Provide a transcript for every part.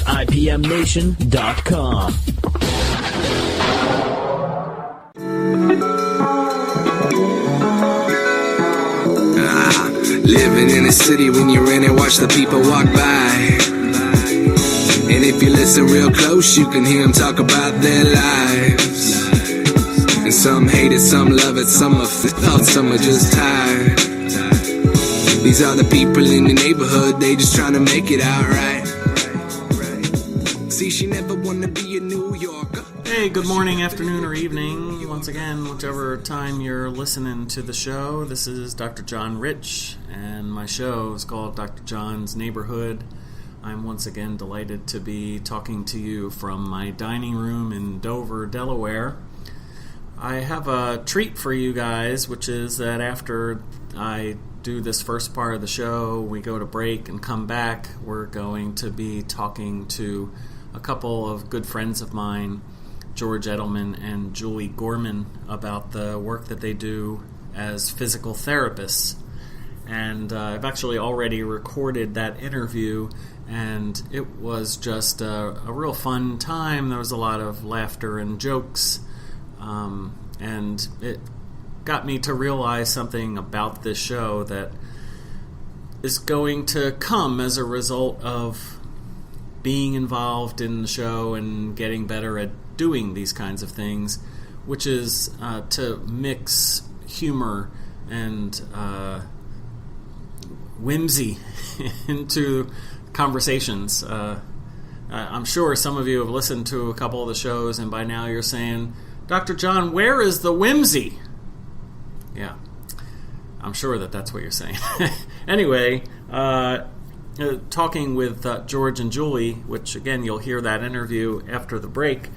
IPMNation.com. Living in a city, when you're in it, watch the people walk by. And if you listen real close, you can hear them talk about their lives. And some hate it, some love it, some are felt, some are just tired. These are the people in the neighborhood, they just trying to make it out right. See, she never wanna be a New Yorker. Hey, good morning, afternoon, or evening. Once again, whichever time you're listening to the show, this is Dr. John Rich, and my show is called Dr. John's Neighborhood. I'm once again delighted to be talking to you from my dining room in Dover, Delaware. I have a treat for you guys, which is that after I do this first part of the show, we go to break and come back, we're going to be talking to a couple of good friends of mine, George Edelman and Julie Gorman, about the work that they do as physical therapists. And I've actually already recorded that interview, and it was just a real fun time. There was a lot of laughter and jokes, and it got me to realize something about this show that is going to come as a result of being involved in the show and getting better at doing these kinds of things, which is to mix humor and whimsy into conversations. I'm sure some of you have listened to a couple of the shows, and by now you're saying, Dr. John, where is the whimsy? Yeah, I'm sure that's what you're saying. Anyway, talking with George and Julie, which again you'll hear that interview after the break,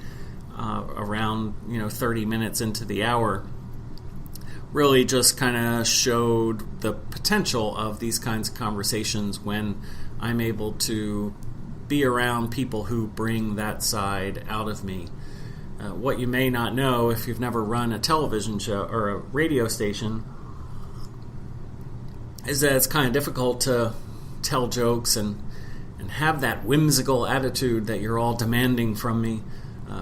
around 30 minutes into the hour, really just kind of showed the potential of these kinds of conversations when I'm able to be around people who bring that side out of me. What you may not know if you've never run a television show or a radio station is that it's kind of difficult to tell jokes and have that whimsical attitude that you're all demanding from me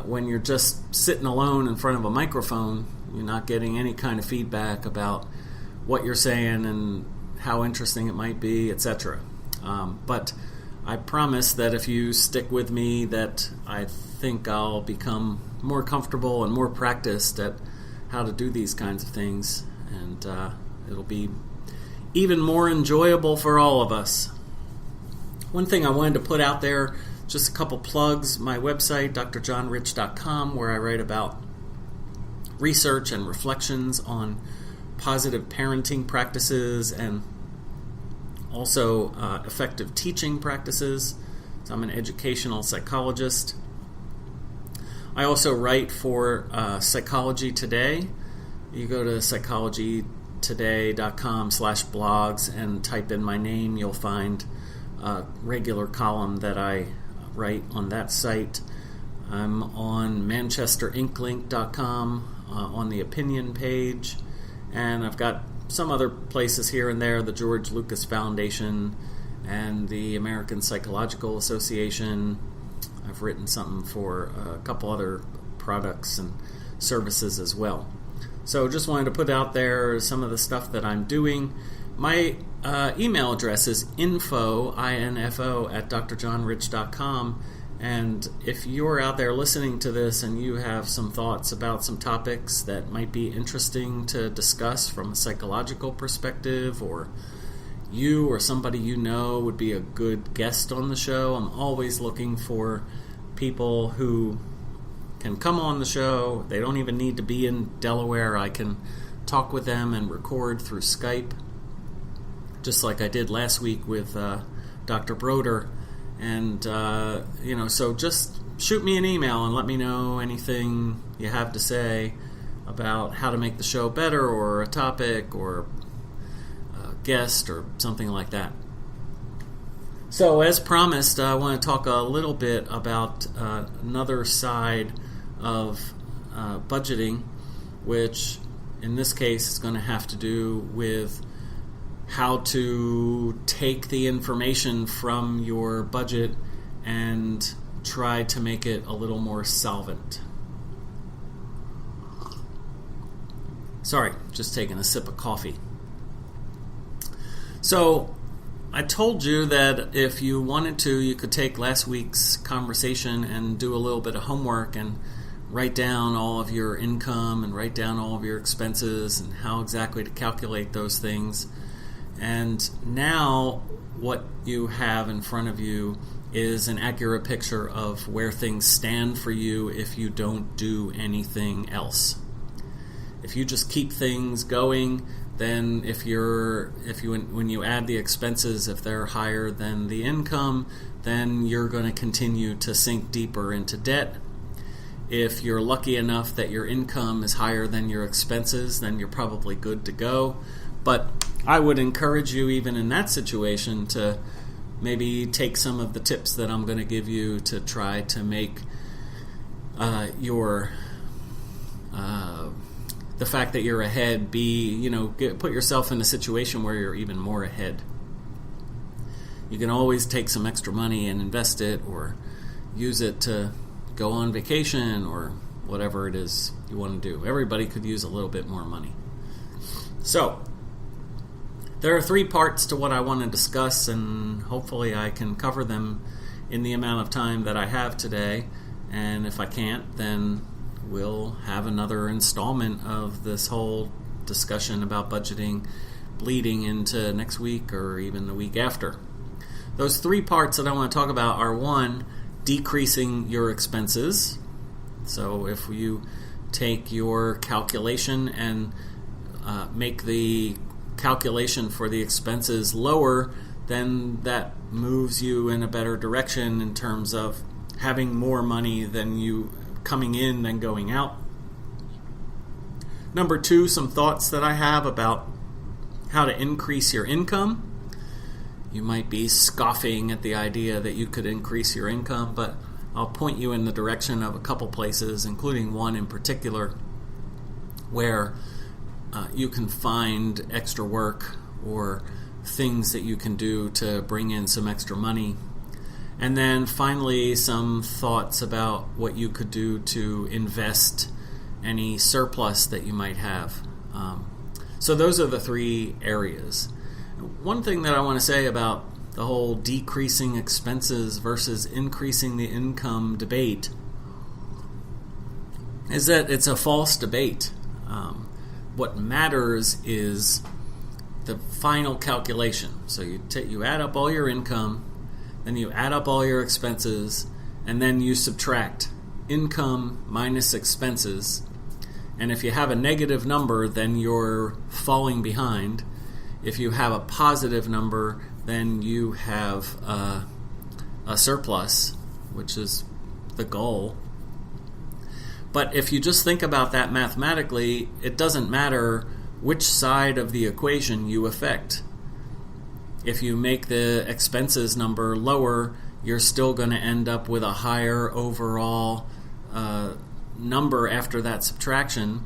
when you're just sitting alone in front of a microphone. You're not getting any kind of feedback about what you're saying and how interesting it might be, etc. But I promise that if you stick with me, that I think I'll become more comfortable and more practiced at how to do these kinds of things, and it'll be even more enjoyable for all of us. One thing I wanted to put out there, just a couple plugs, my website, drjohnrich.com, where I write about research and reflections on positive parenting practices and also effective teaching practices. So I'm an educational psychologist. I also write for Psychology Today. You go to psychologytoday.com/blogs and type in my name. You'll find a regular column that I write on that site. I'm on manchesterinklink.com on the opinion page, and I've got some other places here and there, the George Lucas Foundation and the American Psychological Association. I've written something for a couple other products and services as well. So just wanted to put out there some of the stuff that I'm doing. My email address is info at drjohnrich.com. And if you're out there listening to this and you have some thoughts about some topics that might be interesting to discuss from a psychological perspective, or you or somebody you know would be a good guest on the show, I'm always looking for people who can come on the show. They don't even need to be in Delaware. I can talk with them and record through Skype, just like I did last week with Dr. Broder. And, so just shoot me an email and let me know anything you have to say about how to make the show better, or a topic, or a guest, or something like that. So, as promised, I want to talk a little bit about another side of budgeting, which in this case is going to have to do with how to take the information from your budget and try to make it a little more solvent. Sorry, just taking a sip of coffee. So, I told you that if you wanted to, you could take last week's conversation and do a little bit of homework and write down all of your income and write down all of your expenses and how exactly to calculate those things. And now what you have in front of you is an accurate picture of where things stand for you if you don't do anything else. If you just keep things going, then when you add the expenses, if they're higher than the income, then you're going to continue to sink deeper into debt. If you're lucky enough that your income is higher than your expenses, then you're probably good to go. But I would encourage you, even in that situation, to maybe take some of the tips that I'm going to give you to try to make the fact that you're ahead put yourself in a situation where you're even more ahead. You can always take some extra money and invest it, or use it to go on vacation, or whatever it is you want to do. Everybody could use a little bit more money. So, there are 3 parts to what I want to discuss, and hopefully I can cover them in the amount of time that I have today. And if I can't, then we'll have another installment of this whole discussion about budgeting bleeding into next week or even the week after. Those 3 parts that I want to talk about are: 1, decreasing your expenses. So if you take your calculation and make the calculation for the expenses lower, then that moves you in a better direction in terms of having more money than you coming in than going out. Number 2, some thoughts that I have about how to increase your income. You might be scoffing at the idea that you could increase your income, but I'll point you in the direction of a couple places, including one in particular, where you can find extra work or things that you can do to bring in some extra money. And then finally, some thoughts about what you could do to invest any surplus that you might have. So those are the 3 areas. One thing that I want to say about the whole decreasing expenses versus increasing the income debate is that it's a false debate. What matters is the final calculation. So you add up all your income, then you add up all your expenses, and then you subtract income minus expenses. And if you have a negative number, then you're falling behind. If you have a positive number, then you have a surplus, which is the goal. But if you just think about that mathematically, it doesn't matter which side of the equation you affect. If you make the expenses number lower, you're still going to end up with a higher overall number after that subtraction.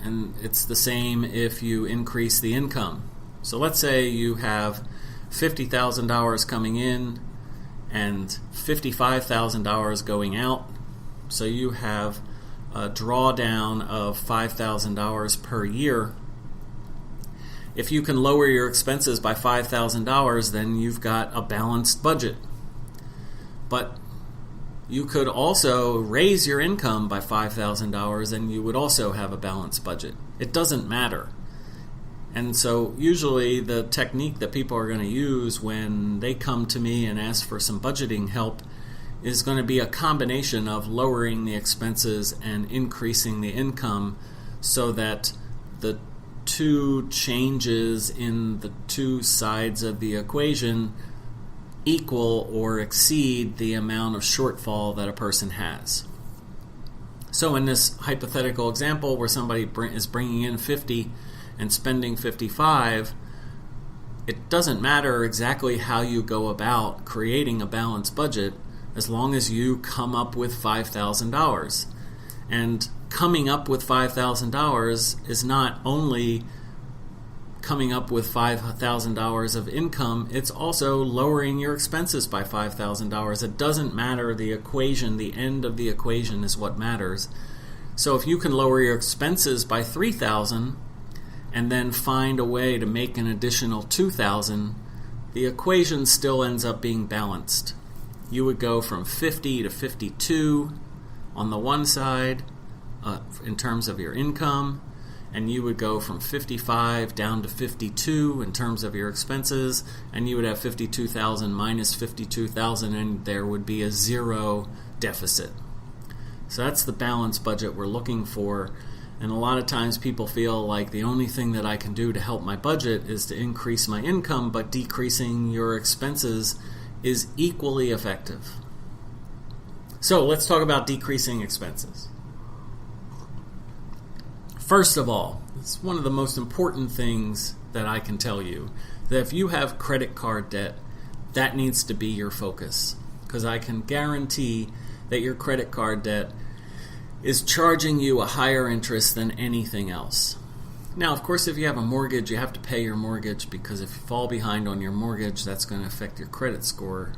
And it's the same if you increase the income. So let's say you have $50,000 coming in and $55,000 going out. So you have a drawdown of $5,000 per year. If you can lower your expenses by $5,000, then you've got a balanced budget. But you could also raise your income by $5,000 and you would also have a balanced budget. It doesn't matter. And so usually the technique that people are going to use when they come to me and ask for some budgeting help is going to be a combination of lowering the expenses and increasing the income so that the 2 changes in the 2 sides of the equation equal or exceed the amount of shortfall that a person has. So in this hypothetical example where somebody is bringing in 50 and spending 55, it doesn't matter exactly how you go about creating a balanced budget as long as you come up with $5,000. And coming up with $5,000 is not only coming up with $5,000 of income, it's also lowering your expenses by $5,000. It doesn't matter the equation. The end of the equation is what matters. So if you can lower your expenses by $3,000 and then find a way to make an additional $2,000, the equation still ends up being balanced. You would go from 50 to 52 on the one side in terms of your income, and you would go from 55 down to 52 in terms of your expenses, and you would have 52,000 minus 52,000, and there would be a zero deficit. So that's the balanced budget we're looking for. And a lot of times people feel like the only thing that I can do to help my budget is to increase my income, but decreasing your expenses is equally effective. So let's talk about decreasing expenses. First of all, it's one of the most important things that I can tell you, that if you have credit card debt, that needs to be your focus, because I can guarantee that your credit card debt is charging you a higher interest than anything else. Now, of course, if you have a mortgage, you have to pay your mortgage, because if you fall behind on your mortgage, that's going to affect your credit score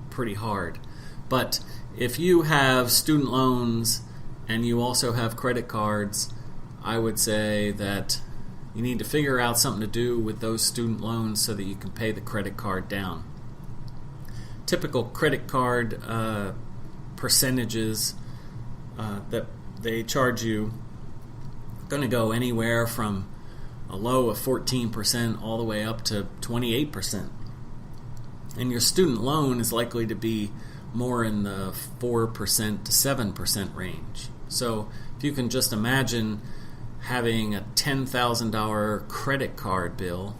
pretty hard. But if you have student loans and you also have credit cards, I would say that you need to figure out something to do with those student loans so that you can pay the credit card down. Typical credit card percentages that they charge you going to go anywhere from a low of 14% all the way up to 28%. And your student loan is likely to be more in the 4% to 7% range. So if you can just imagine having a $10,000 credit card bill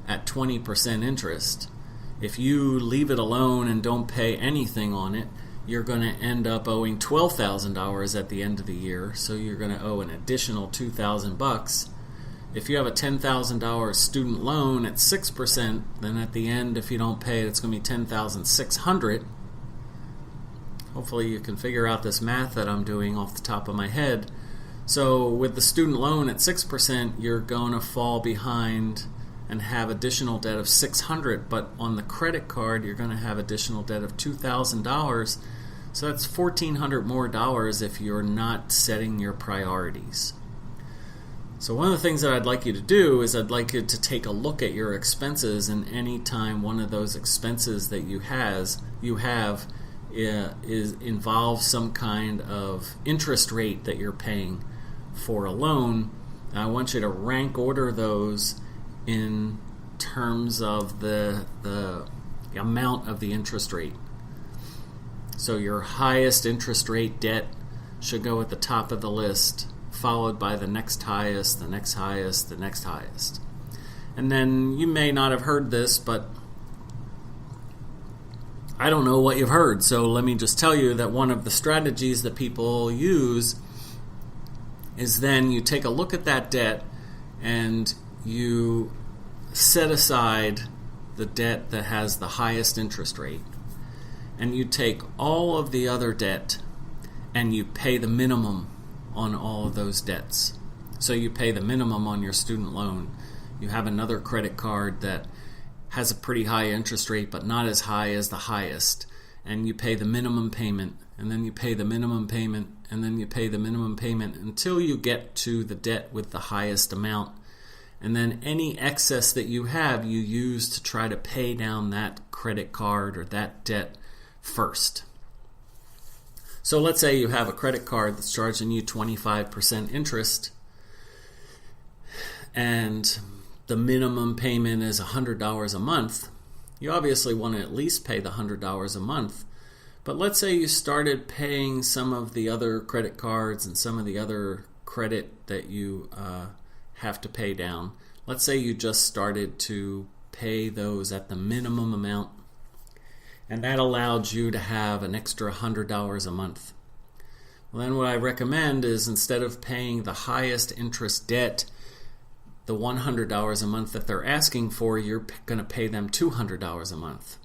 at 20% interest, if you leave it alone and don't pay anything on it, you're going to end up owing $12,000 at the end of the year, so you're going to owe an additional $2,000. If you have a $10,000 student loan at 6%, then at the end, if you don't pay it, it's going to be $10,600. Hopefully you can figure out this math that I'm doing off the top of my head. So with the student loan at 6%, you're going to fall behind and have additional debt of $600, but on the credit card, you're going to have additional debt of $2,000. So that's $1,400 more dollars if you're not setting your priorities. So one of the things that I'd like you to do is I'd like you to take a look at your expenses, and any time one of those expenses that you have involves some kind of interest rate that you're paying for a loan, I want you to rank order those in terms of the amount of the interest rate. So your highest interest rate debt should go at the top of the list, followed by the next highest, the next highest, the next highest. And then you may not have heard this, but I don't know what you've heard. So let me just tell you that one of the strategies that people use is then you take a look at that debt and you set aside the debt that has the highest interest rate, and you take all of the other debt and you pay the minimum on all of those debts. So you pay the minimum on your student loan. You have another credit card that has a pretty high interest rate but not as high as the highest, and you pay the minimum payment, and then you pay the minimum payment, and then you pay the minimum payment until you get to the debt with the highest amount. And then any excess that you have, you use to try to pay down that credit card or that debt first. So let's say you have a credit card that's charging you 25% interest, and the minimum payment is $100 a month. You obviously want to at least pay the $100 a month. But let's say you started paying some of the other credit cards and some of the other credit that you have to pay down. Let's say you just started to pay those at the minimum amount, and that allowed you to have an extra $100 a month. Well, then what I recommend is, instead of paying the highest interest debt, the $100 a month that they're asking for, you're going to pay them $200 a month,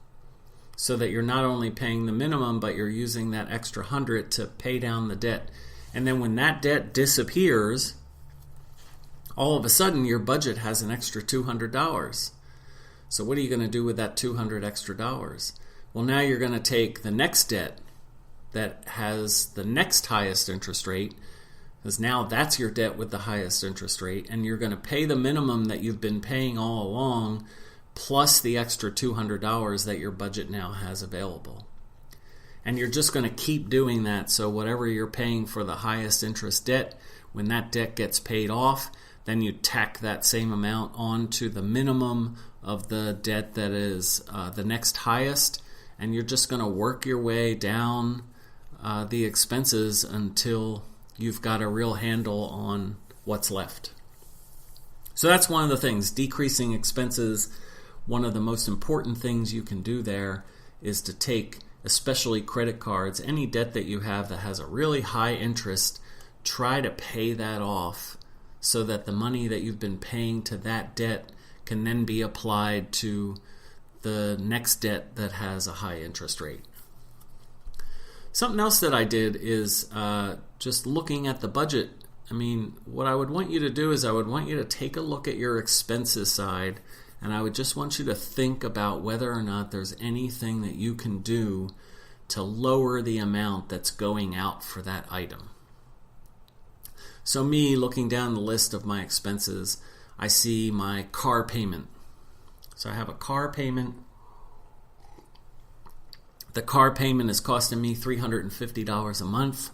so that you're not only paying the minimum, but you're using that extra $100 to pay down the debt. And then when that debt disappears, all of a sudden your budget has an extra $200. So what are you going to do with that $200 extra? Well, now you're going to take the next debt that has the next highest interest rate, because now that's your debt with the highest interest rate, and you're going to pay the minimum that you've been paying all along, plus the extra $200 that your budget now has available. And you're just going to keep doing that, so whatever you're paying for the highest interest debt, when that debt gets paid off, then you tack that same amount onto the minimum of the debt that is the next highest, and you're just going to work your way down the expenses until you've got a real handle on what's left. So that's one of the things, decreasing expenses. One of the most important things you can do there is to take, especially credit cards, any debt that you have that has a really high interest, try to pay that off so that the money that you've been paying to that debt can then be applied to the next debt that has a high interest rate. Something else that I did is just looking at the budget. I mean, what I would want you to do is I would want you to take a look at your expenses side, and I would just want you to think about whether or not there's anything that you can do to lower the amount that's going out for that item. So me, looking down the list of my expenses, I see my car payment. So I have a car payment. The car payment is costing me $350 a month.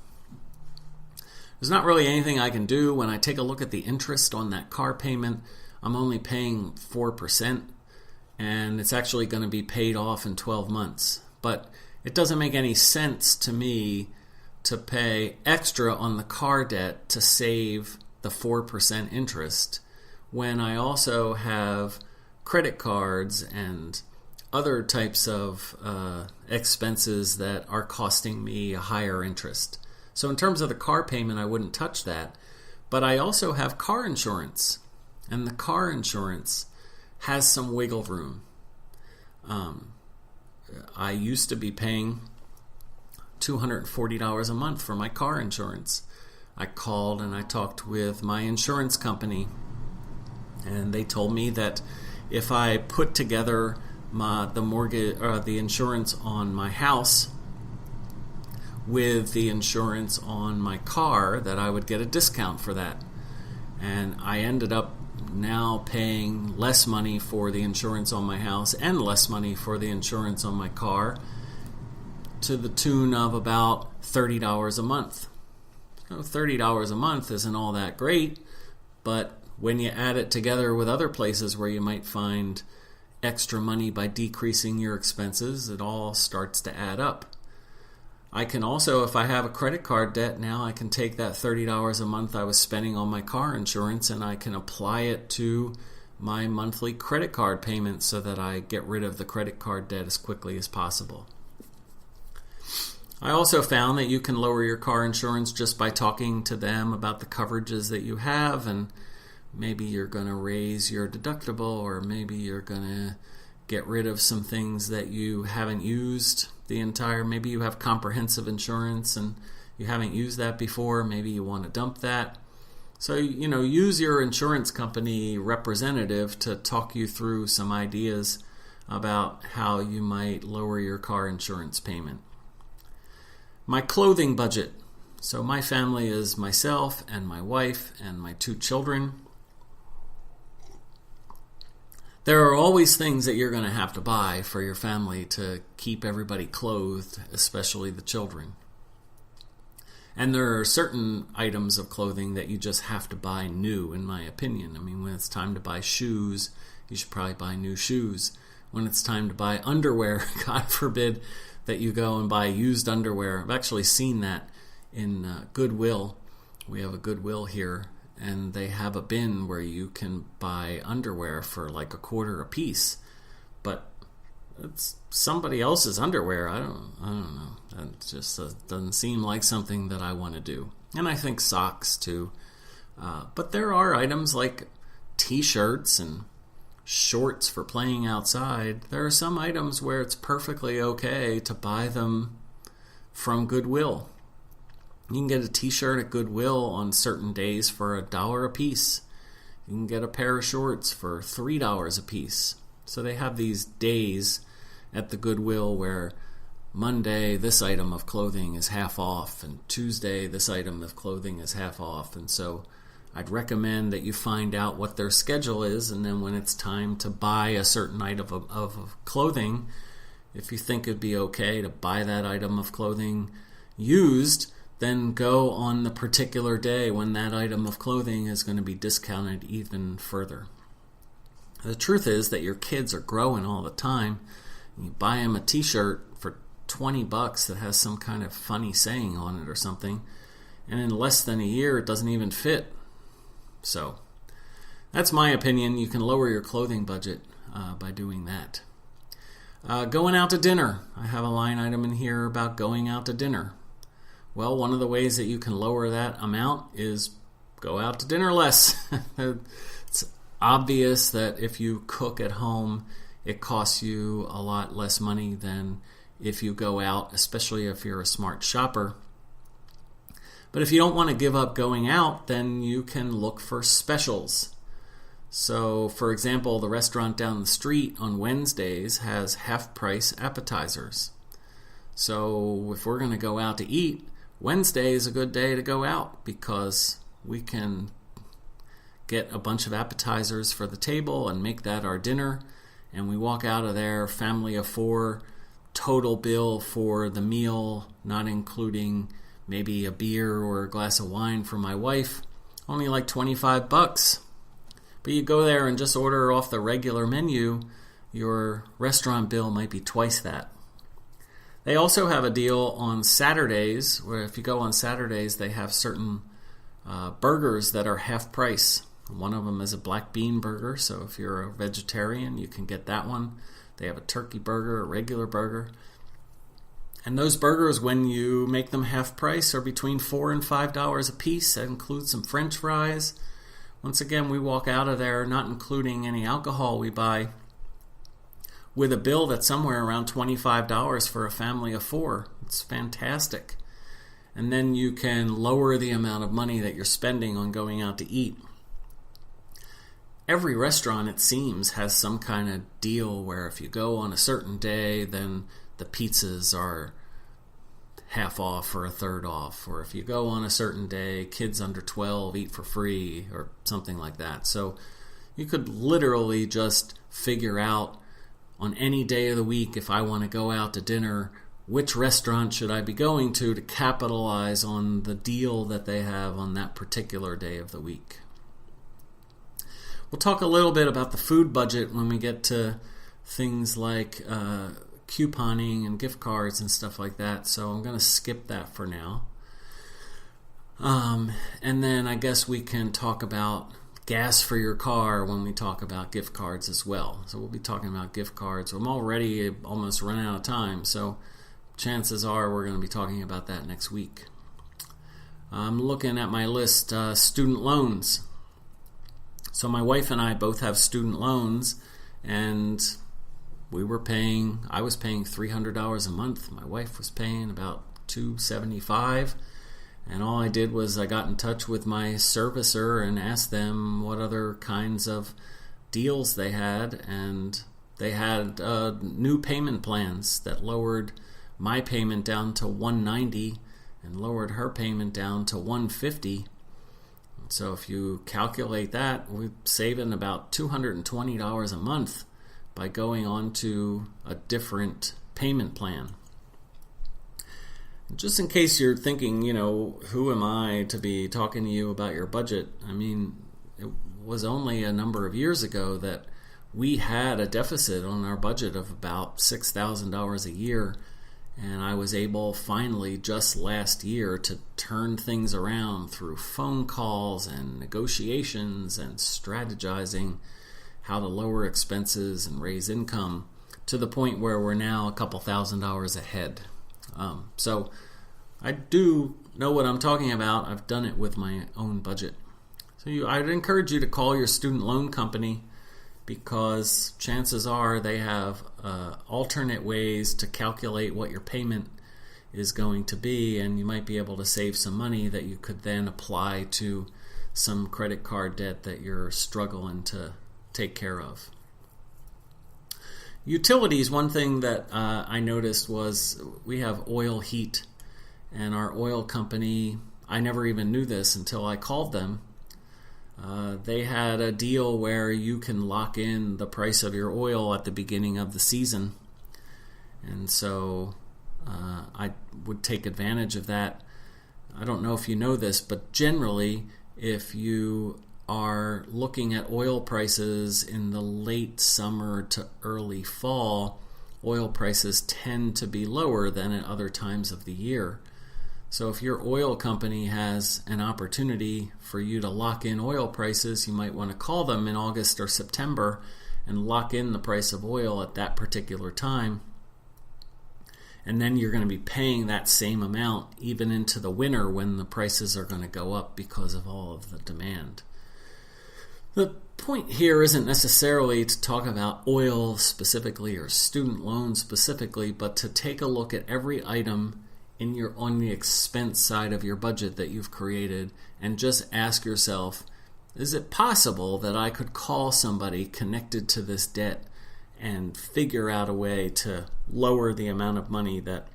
There's not really anything I can do. When I take a look at the interest on that car payment, I'm only paying 4%, and it's actually going to be paid off in 12 months. But it doesn't make any sense to me to pay extra on the car debt to save the 4% interest when I also have credit cards and other types of expenses that are costing me a higher interest. So in terms of the car payment, I wouldn't touch that. But I also have car insurance, and the car insurance has some wiggle room. I used to be paying $240 a month for my car insurance. I called and I talked with my insurance company, and they told me that if I put together the mortgage or the insurance on my house with the insurance on my car, that I would get a discount for that. And I ended up now paying less money for the insurance on my house and less money for the insurance on my car, to the tune of about $30 a month. So $30 a month isn't all that great, but when you add it together with other places where you might find extra money by decreasing your expenses, it all starts to add up. I can also, if I have a credit card debt now, I can take that $30 a month I was spending on my car insurance and I can apply it to my monthly credit card payments so that I get rid of the credit card debt as quickly as possible. I also found that you can lower your car insurance just by talking to them about the coverages that you have, and maybe you're going to raise your deductible, or maybe you're going to get rid of some things that you haven't used maybe you have comprehensive insurance and you haven't used that before, maybe you want to dump that. So, use your insurance company representative to talk you through some ideas about how you might lower your car insurance payment. My clothing budget. So my family is myself and my wife and my 2 children. There are always things that you're going to have to buy for your family to keep everybody clothed, especially the children. And there are certain items of clothing that you just have to buy new, in my opinion. I mean, when it's time to buy shoes, you should probably buy new shoes. When it's time to buy underwear, God forbid that you go and buy used underwear. I've actually seen that in Goodwill. We have a Goodwill here, and they have a bin where you can buy underwear for like $0.25 a piece. But it's somebody else's underwear. I don't know. That just doesn't seem like something that I want to do. And I think socks too. But there are items like T-shirts and shorts for playing outside. There are some items where it's perfectly okay to buy them from Goodwill. You can get a T-shirt at Goodwill on certain days for $1 a piece. You can get a pair of shorts for $3 a piece. So they have these days at the Goodwill where Monday this item of clothing is half off, and Tuesday this item of clothing is half off. And so I'd recommend that you find out what their schedule is, and then when it's time to buy a certain item of clothing, if you think it'd be okay to buy that item of clothing used, then go on the particular day when that item of clothing is going to be discounted even further. The truth is that your kids are growing all the time. You buy them a t-shirt for $20 that has some kind of funny saying on it or something, and in less than a year it doesn't even fit. So that's my opinion. You can lower your clothing budget by doing that. Going out to dinner. I have a line item in here about going out to dinner. Well, one of the ways that you can lower that amount is go out to dinner less. It's obvious that if you cook at home, it costs you a lot less money than if you go out, especially if you're a smart shopper. But if you don't want to give up going out, then you can look for specials. So, for example, the restaurant down the street on Wednesdays has half-price appetizers. So if we're going to go out to eat, Wednesday is a good day to go out because we can get a bunch of appetizers for the table and make that our dinner. And we walk out of there, family of 4, total bill for the meal, not including maybe a beer or a glass of wine for my wife, only like $25. But you go there and just order off the regular menu, your restaurant bill might be twice that. They also have a deal on Saturdays, where if you go on Saturdays, they have certain burgers that are half price. One of them is a black bean burger, so if you're a vegetarian, you can get that one. They have a turkey burger, a regular burger. And those burgers, when you make them half price, are between $4 and $5 a piece. That includes some French fries. Once again, we walk out of there not including any alcohol we buy, with a bill that's somewhere around $25 for a family of 4. It's fantastic. And then you can lower the amount of money that you're spending on going out to eat. Every restaurant, it seems, has some kind of deal where if you go on a certain day, then the pizzas are half off or a third off. Or if you go on a certain day, kids under 12 eat for free or something like that. So you could literally just figure out on any day of the week, if I want to go out to dinner, which restaurant should I be going to capitalize on the deal that they have on that particular day of the week. We'll talk a little bit about the food budget when we get to things like couponing and gift cards and stuff like that, so I'm going to skip that for now. And then I guess we can talk about gas for your car when we talk about gift cards as well. So we'll be talking about gift cards. I'm already almost running out of time, so chances are we're going to be talking about that next week. I'm looking at my list, student loans. So my wife and I both have student loans, and I was paying $300 a month. My wife was paying about $275. And all I did was I got in touch with my servicer and asked them what other kinds of deals they had. And they had new payment plans that lowered my payment down to $190 and lowered her payment down to $150. So if you calculate that, we're saving about $220 a month by going on to a different payment plan. Just in case you're thinking, who am I to be talking to you about your budget? I mean, it was only a number of years ago that we had a deficit on our budget of about $6,000 a year, and I was able finally just last year to turn things around through phone calls and negotiations and strategizing how to lower expenses and raise income to the point where we're now a couple $1,000s ahead. So I do know what I'm talking about. I've done it with my own budget. So I'd encourage you to call your student loan company, because chances are they have alternate ways to calculate what your payment is going to be, and you might be able to save some money that you could then apply to some credit card debt that you're struggling to take care of. Utilities, one thing that I noticed was we have oil heat, and our oil company, I never even knew this until I called them. They had a deal where you can lock in the price of your oil at the beginning of the season. And so I would take advantage of that. I don't know if you know this, but generally, if you are looking at oil prices in the late summer to early fall, oil prices tend to be lower than at other times of the year. So if your oil company has an opportunity for you to lock in oil prices, you might want to call them in August or September and lock in the price of oil at that particular time. And then you're going to be paying that same amount even into the winter when the prices are going to go up because of all of the demand. The point here isn't necessarily to talk about oil specifically or student loans specifically, but to take a look at every item on the expense side of your budget that you've created and just ask yourself, is it possible that I could call somebody connected to this debt and figure out a way to lower the amount of money that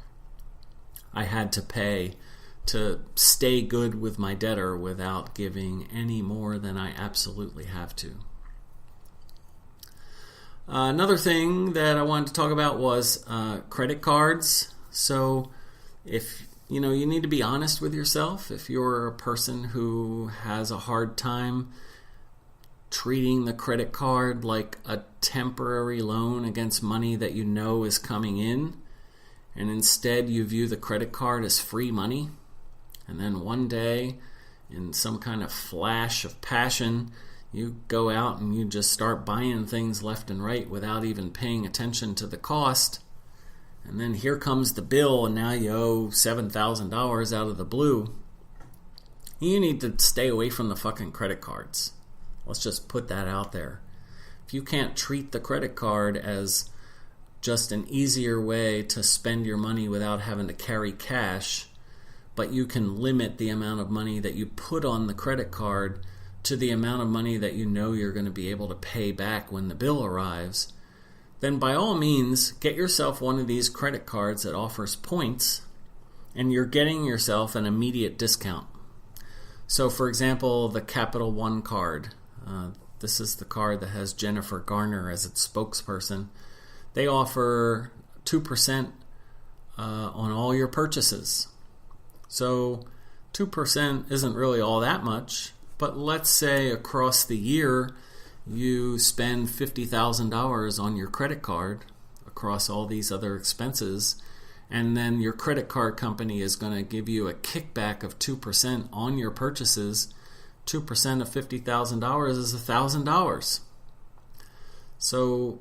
I had to pay to stay good with my debtor without giving any more than I absolutely have to? Another thing that I wanted to talk about was credit cards. So if you need to be honest with yourself. If you're a person who has a hard time treating the credit card like a temporary loan against money that you know is coming in, and instead you view the credit card as free money, and then one day, in some kind of flash of passion, you go out and you just start buying things left and right without even paying attention to the cost, and then here comes the bill and now you owe $7,000 out of the blue. You need to stay away from the fucking credit cards. Let's just put that out there. If you can't treat the credit card as just an easier way to spend your money without having to carry cash, but you can limit the amount of money that you put on the credit card to the amount of money that you know you're going to be able to pay back when the bill arrives, then by all means, get yourself one of these credit cards that offers points, and you're getting yourself an immediate discount. So, for example, the Capital One card. This is the card that has Jennifer Garner as its spokesperson. They offer 2% on all your purchases. So 2% isn't really all that much, but let's say across the year you spend $50,000 on your credit card across all these other expenses, and then your credit card company is going to give you a kickback of 2% on your purchases. 2% of $50,000 is $1,000. So,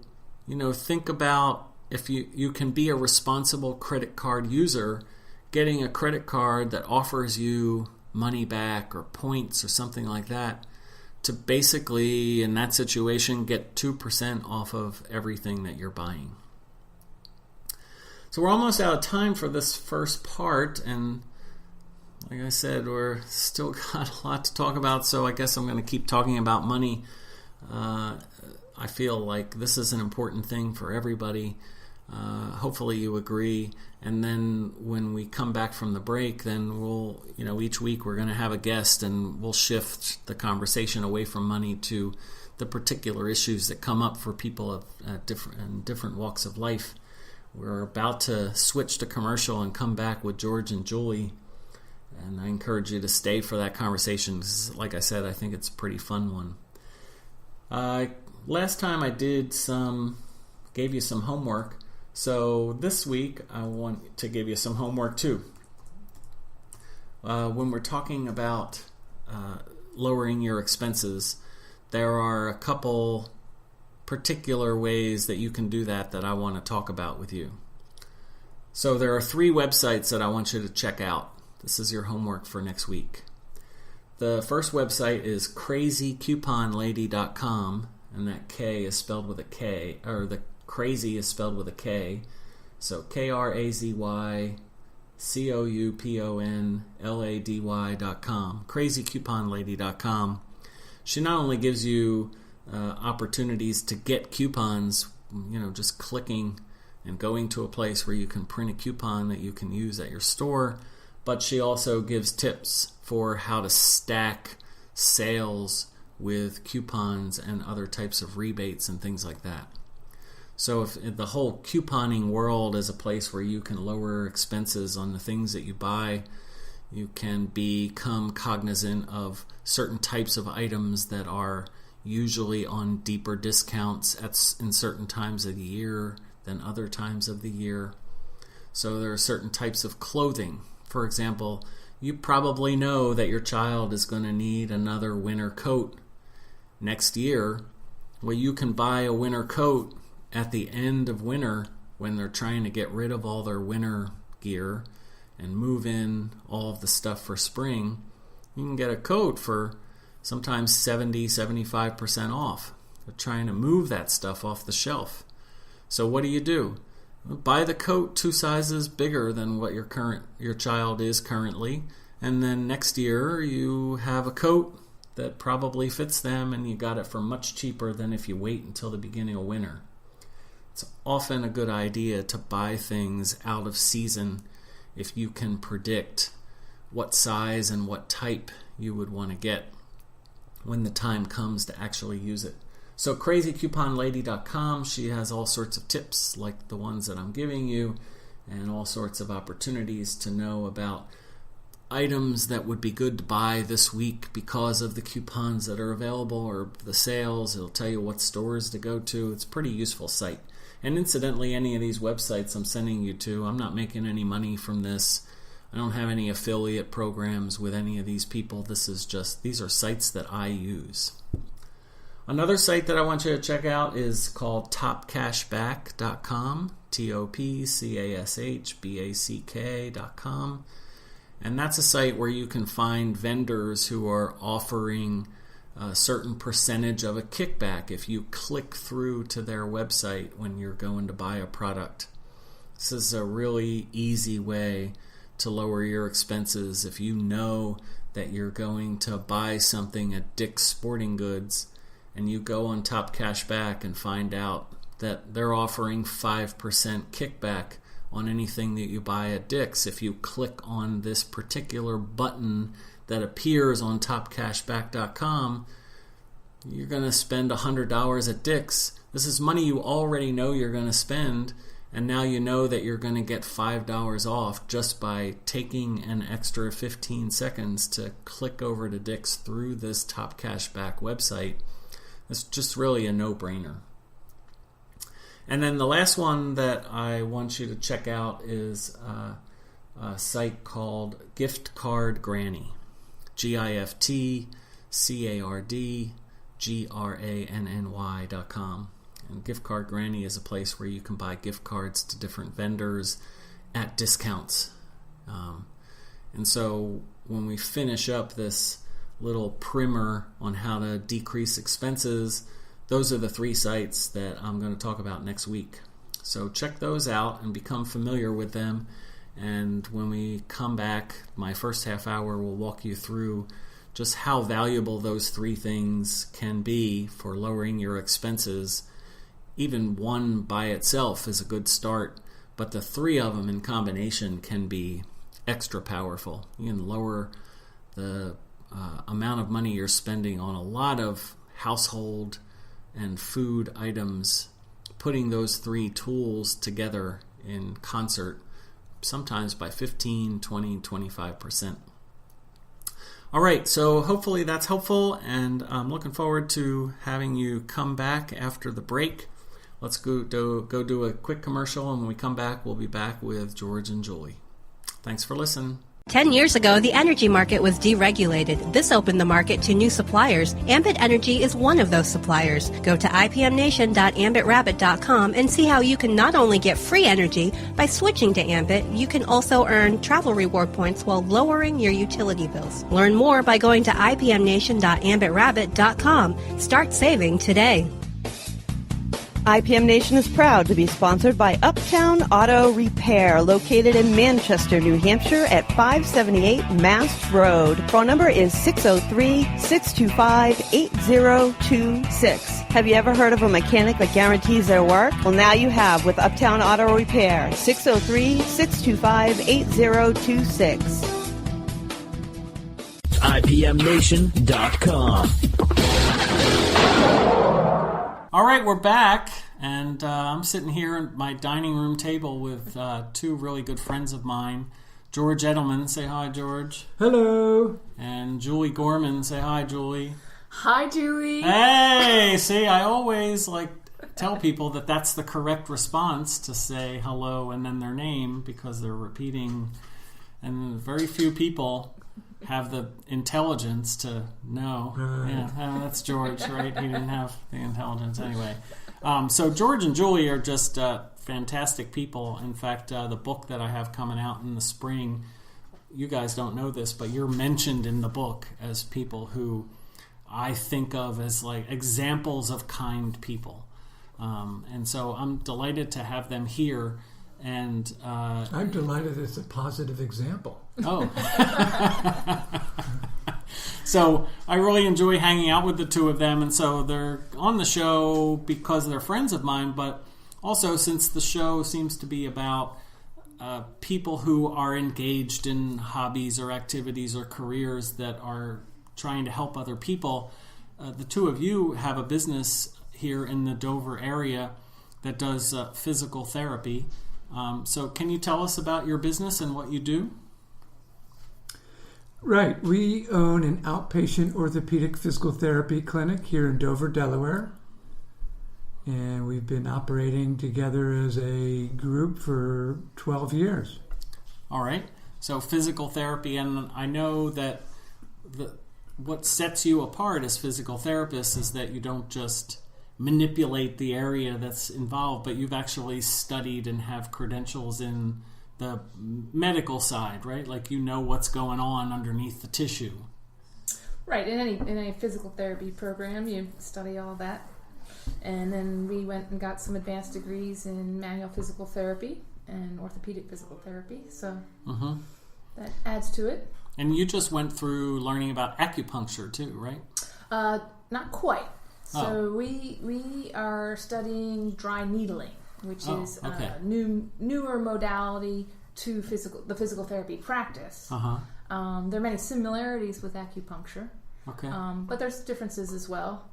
think about if you can be a responsible credit card user, getting a credit card that offers you money back or points or something like that to basically, in that situation, get 2% off of everything that you're buying. So we're almost out of time for this first part, and like I said, we're still got a lot to talk about, so I guess I'm going to keep talking about money. I feel like this is an important thing for everybody. Hopefully you agree. And then when we come back from the break, then we'll, each week we're going to have a guest, and we'll shift the conversation away from money to the particular issues that come up for people at different walks of life. We're about to switch to commercial and come back with George and Julie. And I encourage you to stay for that conversation because, like I said, I think it's a pretty fun one. Last time I gave you some homework. So this week I want to give you some homework too. When we're talking about lowering your expenses, there are a couple particular ways that you can do that I want to talk about with you. So there are 3 websites that I want you to check out. This is your homework for next week. The first website is crazycouponlady.com, and that K is spelled with a K, or the crazy is spelled with a K. So COUPONLADY.com, crazycouponlady.com. She not only gives you opportunities to get coupons, just clicking and going to a place where you can print a coupon that you can use at your store, but she also gives tips for how to stack sales with coupons and other types of rebates and things like that. So if the whole couponing world is a place where you can lower expenses on the things that you buy, you can become cognizant of certain types of items that are usually on deeper discounts in certain times of the year than other times of the year. So there are certain types of clothing. For example, you probably know that your child is going to need another winter coat next year. Well, you can buy a winter coat at the end of winter when they're trying to get rid of all their winter gear and move in all of the stuff for spring. You can get a coat for sometimes 70-75% off. They're trying to move that stuff off the shelf. So what do? Buy the coat 2 sizes bigger than what your child is currently, and then next year you have a coat that probably fits them, and you got it for much cheaper than if you wait until the beginning of winter. It's often a good idea to buy things out of season if you can predict what size and what type you would want to get when the time comes to actually use it. So crazycouponlady.com, she has all sorts of tips like the ones that I'm giving you, and all sorts of opportunities to know about items that would be good to buy this week because of the coupons that are available or the sales. It'll tell you what stores to go to. It's a pretty useful site. And incidentally, any of these websites I'm sending you to, I'm not making any money from this. I don't have any affiliate programs with any of these people. These are sites that I use. Another site that I want you to check out is called topcashback.com, topcashback.com. And that's a site where you can find vendors who are offering a certain percentage of a kickback if you click through to their website when you're going to buy a product. This is a really easy way to lower your expenses. If you know that you're going to buy something at Dick's Sporting Goods and you go on Top Cashback and find out that they're offering 5% kickback on anything that you buy at Dick's, if you click on this particular button that appears on topcashback.com, you're going to spend $100 at Dick's. This is money you already know you're going to spend, and now you know that you're going to get $5 off just by taking an extra 15 seconds to click over to Dick's through this Top Cashback website. It's just really a no-brainer. And then the last one that I want you to check out is a site called Gift Card Granny. giftcardgranny.com. And Gift Card Granny is a place where you can buy gift cards to different vendors at discounts. And so when we finish up this little primer on how to decrease expenses, those are the 3 sites that I'm going to talk about next week. So check those out and become familiar with them. And when we come back, my first half hour will walk you through just how valuable those 3 things can be for lowering your expenses. Even one by itself is a good start, but the 3 of them in combination can be extra powerful. You can lower the amount of money you're spending on a lot of household and food items, putting those 3 tools together in concert, sometimes by 15, 20, 25%. All right, so hopefully that's helpful, and I'm looking forward to having you come back after the break. Let's go do a quick commercial, and when we come back, we'll be back with George and Julie. Thanks for listening. 10 years ago, the energy market was deregulated. This opened the market to new suppliers. Ambit Energy is one of those suppliers. Go to ipmnation.ambitrabbit.com and see how you can not only get free energy by switching to Ambit, you can also earn travel reward points while lowering your utility bills. Learn more by going to ipmnation.ambitrabbit.com. Start saving today. IPM Nation is proud to be sponsored by Uptown Auto Repair, located in Manchester, New Hampshire at 578 Mast Road. Phone number is 603-625-8026. Have you ever heard of a mechanic that guarantees their work? Well, now you have with Uptown Auto Repair, 603-625-8026. IPMNation.com. All right, we're back, and I'm sitting here at my dining room table with two really good friends of mine. George Edelman, say hi, George. Hello. And Julie Gorman, say hi, Julie. Hi, Julie. Hey, see, I always tell people that that's the correct response, to say hello and then their name, because they're repeating, and very few people have the intelligence to know. Yeah, that's George, right? He didn't have the intelligence anyway. So George and Julie are just fantastic people. In fact, the book that I have coming out in the spring, you guys don't know this, but you're mentioned in the book as people who I think of as examples of kind people. And so I'm delighted to have them here. And I'm delighted it's a positive example. Oh. So I really enjoy hanging out with the two of them, and so they're on the show because they're friends of mine, but also since the show seems to be about people who are engaged in hobbies or activities or careers that are trying to help other people. The two of you have a business here in the Dover area that does physical therapy. So can you tell us about your business and what you do? Right. We own an outpatient orthopedic physical therapy clinic here in Dover, Delaware. And we've been operating together as a group for 12 years. All right. So physical therapy, and I know that what sets you apart as physical therapists is that you don't just manipulate the area that's involved, but you've actually studied and have credentials in the medical side, right? You know what's going on underneath the tissue. Right. In any physical therapy program, you study all that. And then we went and got some advanced degrees in manual physical therapy and orthopedic physical therapy. So that adds to it. And you just went through learning about acupuncture too, right? Not quite. So we are studying dry needling, which is a newer modality to the physical therapy practice. There are many similarities with acupuncture, but there's differences as well.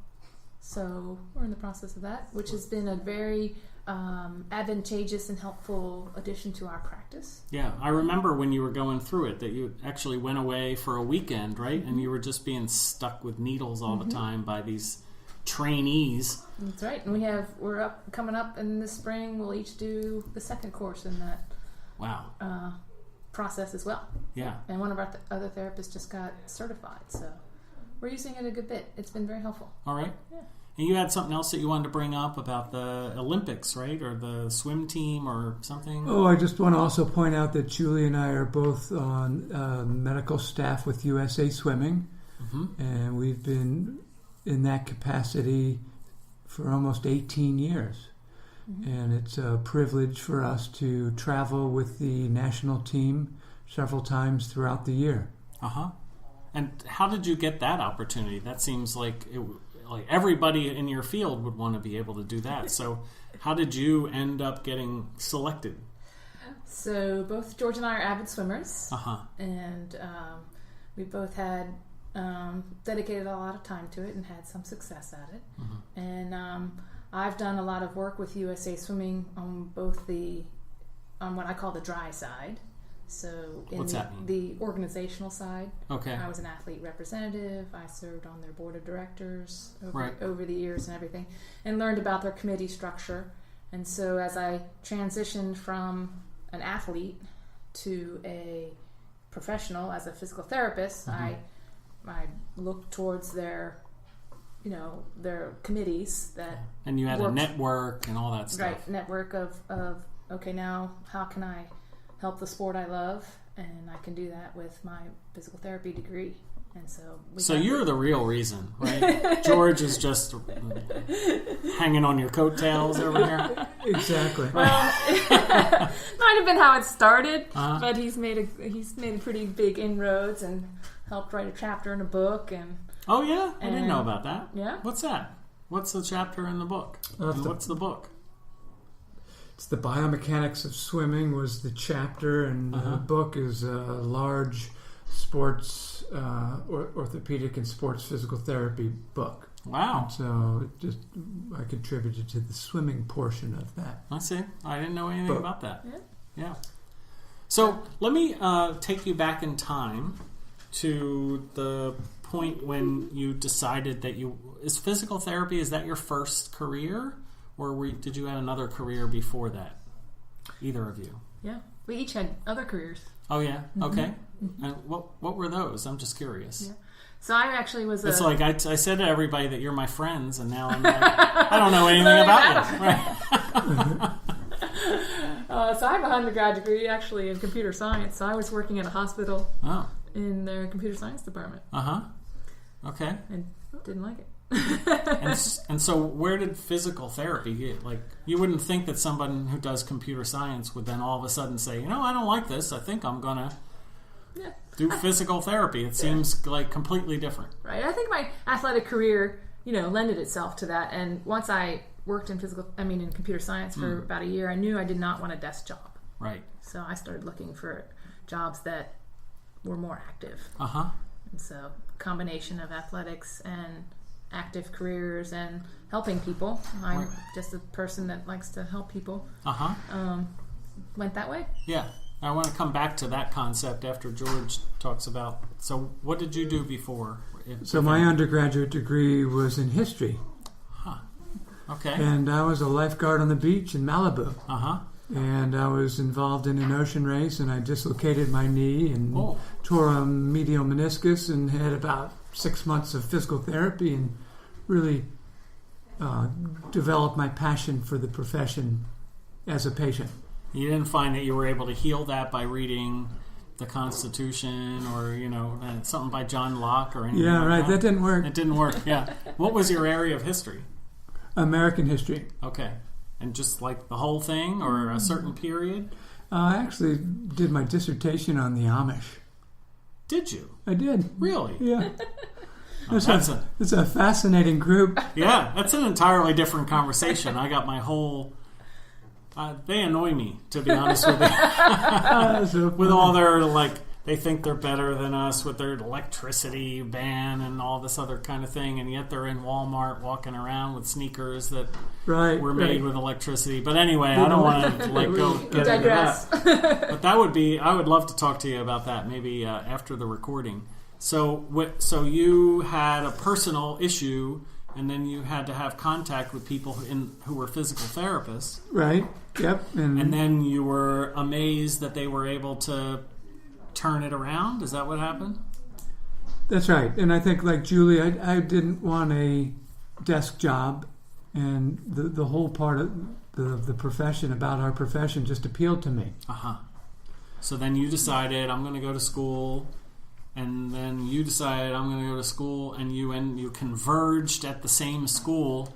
So we're in the process of that, which has been a very advantageous and helpful addition to our practice. Yeah, I remember when you were going through it that you actually went away for a weekend, right? And you were just being stuck with needles all the time by these trainees. That's right. And we're coming up in the spring. We'll each do the second course in that process as well. Yeah. And one of our other therapists just got certified, so we're using it a good bit. It's been very helpful. All right. Yeah. And you had something else that you wanted to bring up about the Olympics, right? Or the swim team or something? Oh, I just want to also point out that Julie and I are both on medical staff with USA Swimming. And we've been in that capacity for almost 18 years. And it's a privilege for us to travel with the national team several times throughout the year. And how did you get that opportunity? That seems like everybody in your field would want to be able to do that. So how did you end up getting selected? So both George and I are avid swimmers. And we both had dedicated a lot of time to it and had some success at it. And I've done a lot of work with USA Swimming on both on what I call the dry side. So in What's that mean? The organizational side, okay. I was an athlete representative. I served on their board of directors over the years and everything, and learned about their committee structure. And so as I transitioned from an athlete to a professional as a physical therapist, I looked towards their committees that and you had a network and all that stuff. Right, network of okay, now how can I help the sport I love? And I can do that with my physical therapy degree. And so you're the real reason, right? George is just hanging on your coattails over here. Exactly. Well, might have been how it started, but he's made a pretty big inroads and helped write a chapter in a book. And oh yeah, I didn't know about that. Yeah, what's that? What's the chapter in the book? What's the book? It's the Biomechanics of Swimming was the chapter, and the book is a large sports orthopedic and sports physical therapy book. Wow. And so I contributed to the swimming portion of that. I see. I didn't know anything about that. Yeah. So let me take you back in time to the point when you decided that is physical therapy, is that your first career? Or did you have another career before that? Either of you? Yeah. We each had other careers. Oh, yeah? Okay. And what were those? I'm just curious. Yeah. So I actually was It's like I said to everybody that you're my friends, and now I'm like, I don't know anything about you. Right. So I have a undergrad degree actually in computer science. So I was working in a hospital in their computer science department. Okay. And didn't like it. and so where did physical therapy get? Like, you wouldn't think that someone who does computer science would then all of a sudden say, I don't like this. I think I'm going to do physical therapy. It seems like completely different. Right. I think my athletic career, lended itself to that. And once I worked in computer science for about a year, I knew I did not want a desk job. Right. So I started looking for jobs that were more active. And so combination of athletics and active careers and helping people. I'm just a person that likes to help people. Went that way. Yeah. I want to come back to that concept after George talks about. So what did you do before? So my undergraduate degree was in history. Okay. And I was a lifeguard on the beach in Malibu. And I was involved in an ocean race, and I dislocated my knee and tore a medial meniscus, and had about 6 months of physical therapy, and really developed my passion for the profession as a patient. You didn't find that you were able to heal that by reading the Constitution or, something by John Locke or anything like that didn't work. It didn't work, yeah. What was your area of history? American history. Okay. And just like the whole thing or a certain period? I actually did my dissertation on the Amish. Did you? I did. Really? Yeah. It's a fascinating group. Yeah, that's an entirely different conversation. I got my whole... they annoy me, to be honest with you. With all their, they think they're better than us with their electricity ban and all this other kind of thing, and yet they're in Walmart walking around with sneakers that were made with electricity. But anyway, I don't want to go get into that. But I would love to talk to you about that maybe after the recording. So you had a personal issue, and then you had to have contact with people who were physical therapists. Right, yep. And then you were amazed that they were able to turn it around? Is that what happened? That's right. And I think, like Julie, I didn't want a desk job, and the whole part of the profession, about our profession, just appealed to me. So then you decided, I'm going to go to school, and then you decided, I'm going to go to school, and you converged at the same school,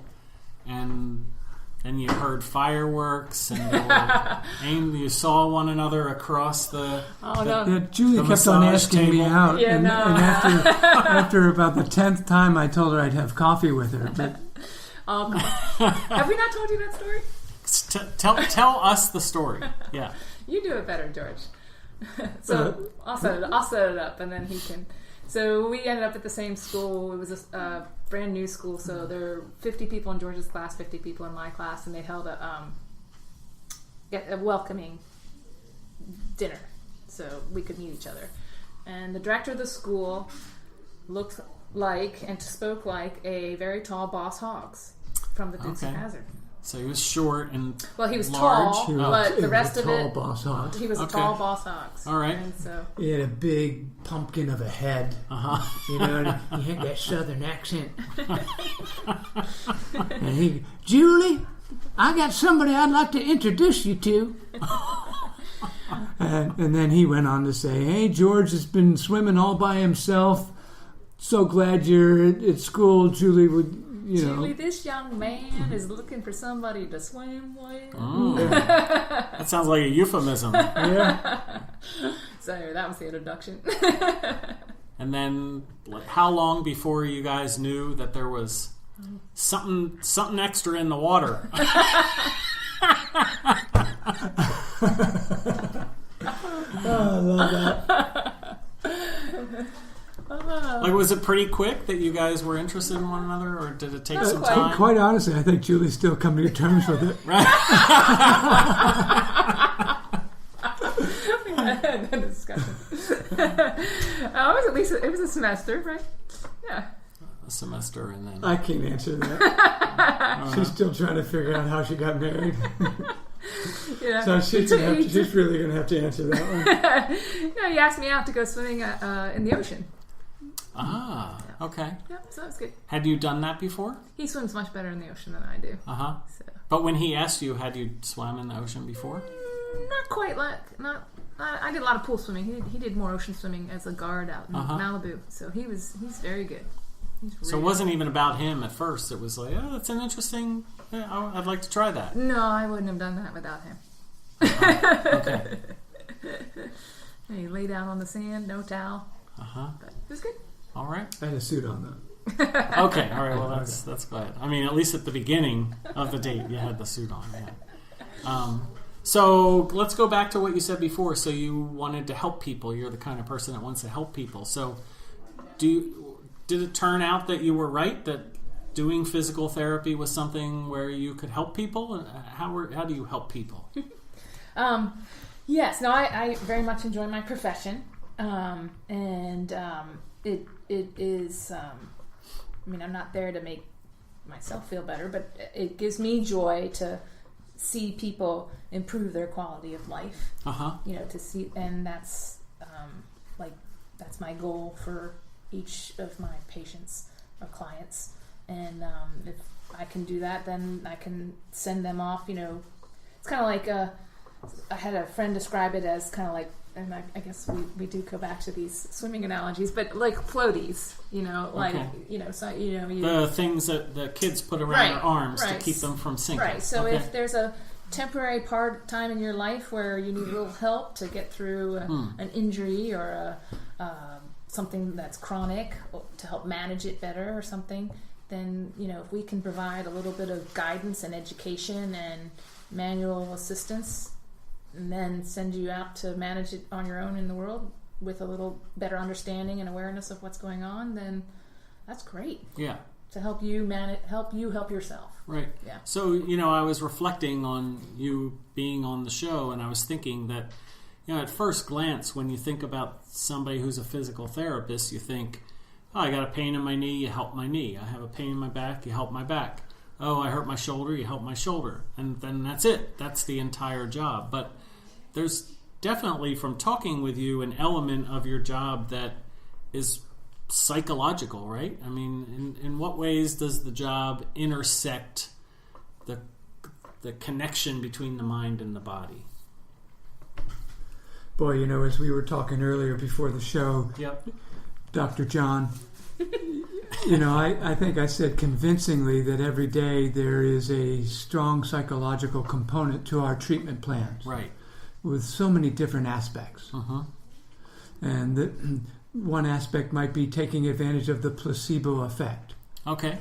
and then you heard fireworks, and you saw one another across the... Julie kept on asking me out, and after about the 10th time, I told her I'd have coffee with her. But have we not told you that story? Tell us the story. Yeah, you do it better, George. So I'll set it up, and then he can. So we ended up at the same school. It was a brand new school, so there were 50 people in George's class, 50 people in my class, and they held a welcoming dinner so we could meet each other. And the director of the school looked like and spoke like a very tall Boss Hoggs from the Dukes of Hazzard. So he was short and he was large. Tall, but the rest of it, Boss Hoggs. He was a tall Boss Hoggs. All right. And so he had a big pumpkin of a head. And he had that southern accent. And Julie, I got somebody I'd like to introduce you to. And then he went on to say, hey, George has been swimming all by himself so glad you're at school, Julie. Julie, this young man is looking for somebody to swim with. That sounds like a euphemism. Yeah. So that was the introduction. And then, how long before you guys knew that there was something extra in the water? I love that. Like, was it pretty quick that you guys were interested in one another, or did it take some time? Quite honestly, I think Julie's still coming to terms with it. Right. The discussion. It was a semester, right? Yeah. A semester, and then I can't answer that. She's still trying to figure out how she got married. Yeah. So she's really going to have to answer that one. He asked me out to go swimming in the ocean. Okay. Yeah, so that was good. Had you done that before? He swims much better in the ocean than I do. So. But when he asked you, had you swam in the ocean before? Not quite. I did a lot of pool swimming. He did more ocean swimming as a guard out in Malibu. So he's very good. So it wasn't even about him at first. It was like, oh, that's an interesting. I'd like to try that. No, I wouldn't have done that without him. Okay. He lay down on the sand, no towel. But it was good. All right. I had a suit on though. Okay. All right. Well, that's good. I mean, at least at the beginning of the date, you had the suit on. Yeah. So let's go back to what you said before. So you wanted to help people. You're the kind of person that wants to help people. So did it turn out that you were right, that doing physical therapy was something where you could help people? How do you help people? Yes. No, I very much enjoy my profession. It is, I mean, I'm not there to make myself feel better, but it gives me joy to see people improve their quality of life. To see, and that's that's my goal for each of my patients or clients. And if I can do that, then I can send them off. It's kind of like I had a friend describe it as kind of like, and I guess we do go back to these swimming analogies, but like floaties, the things that the kids put around their arms to keep them from sinking. Right. So if there's a temporary time in your life where you need a little help to get through an injury or something that's chronic, to help manage it better or something, then if we can provide a little bit of guidance and education and manual assistance, and then send you out to manage it on your own in the world with a little better understanding and awareness of what's going on, then that's great. Yeah. To help you help yourself. Right. Yeah. So, I was reflecting on you being on the show, and I was thinking that, at first glance, when you think about somebody who's a physical therapist, you think, oh, I got a pain in my knee, you help my knee. I have a pain in my back, you help my back. Oh, I hurt my shoulder, you help my shoulder. And then that's it. That's the entire job. But there's definitely, from talking with you, an element of your job that is psychological, right? I mean, in what ways does the job intersect the connection between the mind and the body? Boy, as we were talking earlier before the show, Dr. John, I think I said convincingly that every day there is a strong psychological component to our treatment plans. Right. With so many different aspects. And one aspect might be taking advantage of the placebo effect. Okay.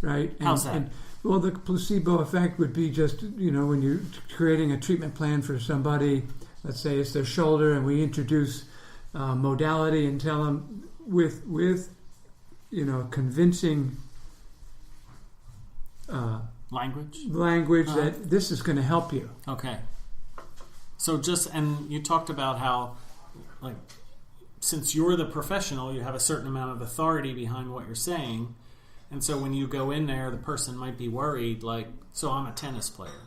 Right? How's that? Well, the placebo effect would be just, when you're creating a treatment plan for somebody, let's say it's their shoulder, and we introduce modality and tell them with convincing language that this is going to help you. Okay. So and you talked about how, since you're the professional, you have a certain amount of authority behind what you're saying. And so when you go in there, the person might be worried, so I'm a tennis player.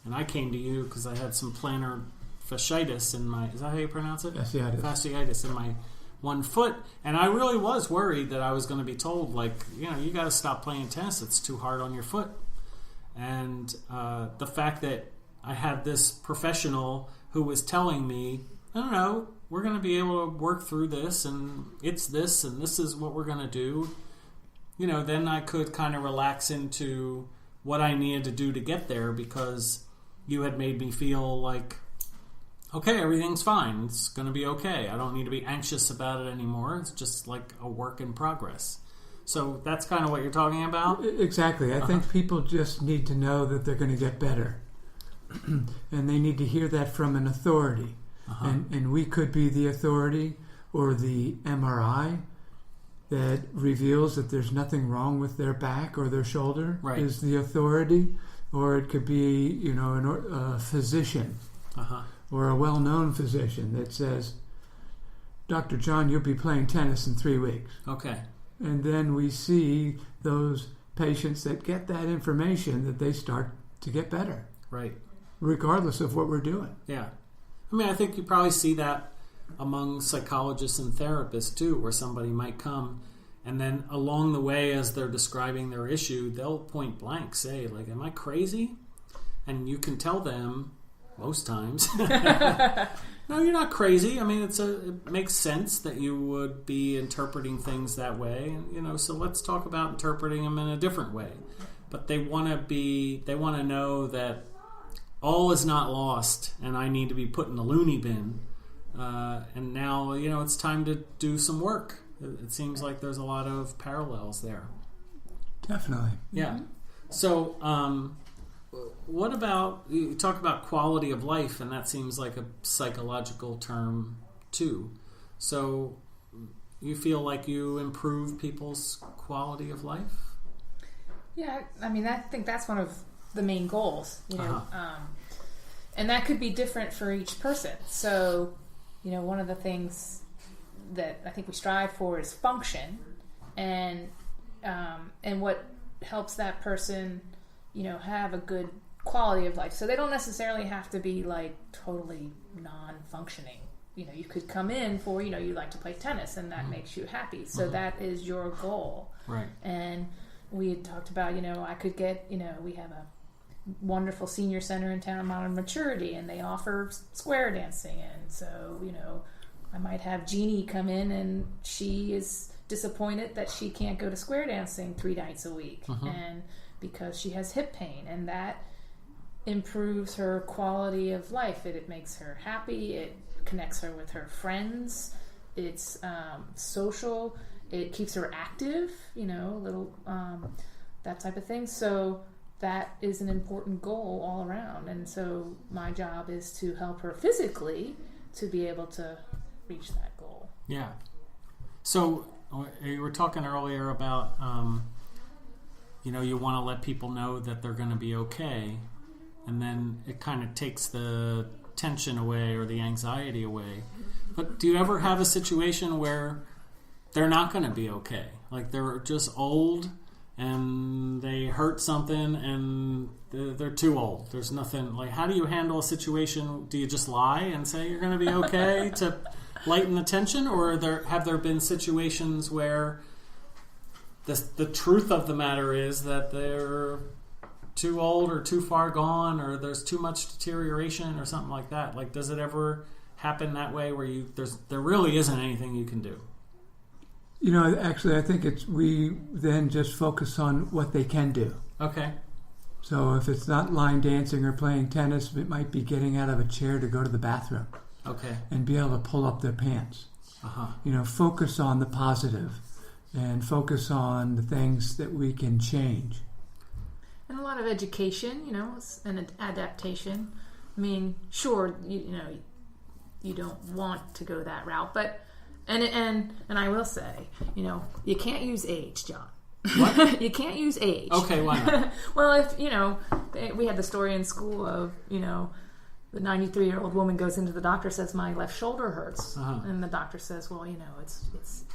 And I came to you because I had some plantar fasciitis in my, is that how you pronounce it? Fasciitis in my one foot. And I really was worried that I was going to be told, you got to stop playing tennis. It's too hard on your foot. And the fact that I had this professional who was telling me, I don't know, we're going to be able to work through this, and it's this, and this is what we're going to do, then I could kind of relax into what I needed to do to get there, because you had made me feel like, okay, everything's fine. It's going to be okay. I don't need to be anxious about it anymore. It's just like a work in progress. So that's kind of what you're talking about? Exactly. I think people just need to know that they're going to get better. And they need to hear that from an authority. And we could be the authority, or the MRI that reveals that there's nothing wrong with their back or their shoulder is the authority. Or it could be, a physician or a well-known physician that says, Dr. John, you'll be playing tennis in 3 weeks. Okay. And then we see those patients that get that information, that they start to get better. Right. Regardless of what we're doing. Yeah. I mean, I think you probably see that among psychologists and therapists too, where somebody might come and then along the way, as they're describing their issue, they'll point blank say, like, am I crazy? And you can tell them most times, no, you're not crazy. I mean, it makes sense that you would be interpreting things that way. And, so let's talk about interpreting them in a different way. But they want to know that all is not lost, and I need to be put in the loony bin. And now, it's time to do some work. It seems like there's a lot of parallels there. Definitely. Yeah. Mm-hmm. So, what about, you talk about quality of life, and that seems like a psychological term too. So, you feel like you improve people's quality of life? Yeah, I mean, I think that's one of the main goals, and that could be different for each person. So, one of the things that I think we strive for is function, and what helps that person, have a good quality of life. So they don't necessarily have to be like totally non-functioning. You could come in for, you like to play tennis, and that makes you happy. So that is your goal. Right. And we had talked about, I could get, we have a wonderful senior center in town, Modern Maturity, and they offer square dancing. And so, I might have Jeannie come in, and she is disappointed that she can't go to square dancing 3 nights a week, and because she has hip pain, and that improves her quality of life. It makes her happy. It connects her with her friends. It's social. It keeps her active. Little that type of thing. So that is an important goal all around. And so my job is to help her physically to be able to reach that goal. Yeah. So you were talking earlier about, you want to let people know that they're going to be okay. And then it kind of takes the tension away or the anxiety away. But do you ever have a situation where they're not going to be okay? Like they're just old and they hurt something and they're too old. There's nothing, like, how do you handle a situation? Do you just lie and say you're going to be okay to lighten the tension? Or have there been situations where the truth of the matter is that they're too old or too far gone, or there's too much deterioration or something like that? Like, does it ever happen that way where there really isn't anything you can do? Actually, I think we then just focus on what they can do. Okay. So if it's not line dancing or playing tennis, it might be getting out of a chair to go to the bathroom. Okay. And be able to pull up their pants. Focus on the positive and focus on the things that we can change. And a lot of education, and adaptation. I mean, sure, you don't want to go that route, but and I will say, you can't use age, John. What? You can't use age. Okay, why not? Well, if we had the story in school of the 93-year-old woman goes into the doctor, says my left shoulder hurts, and the doctor says, well,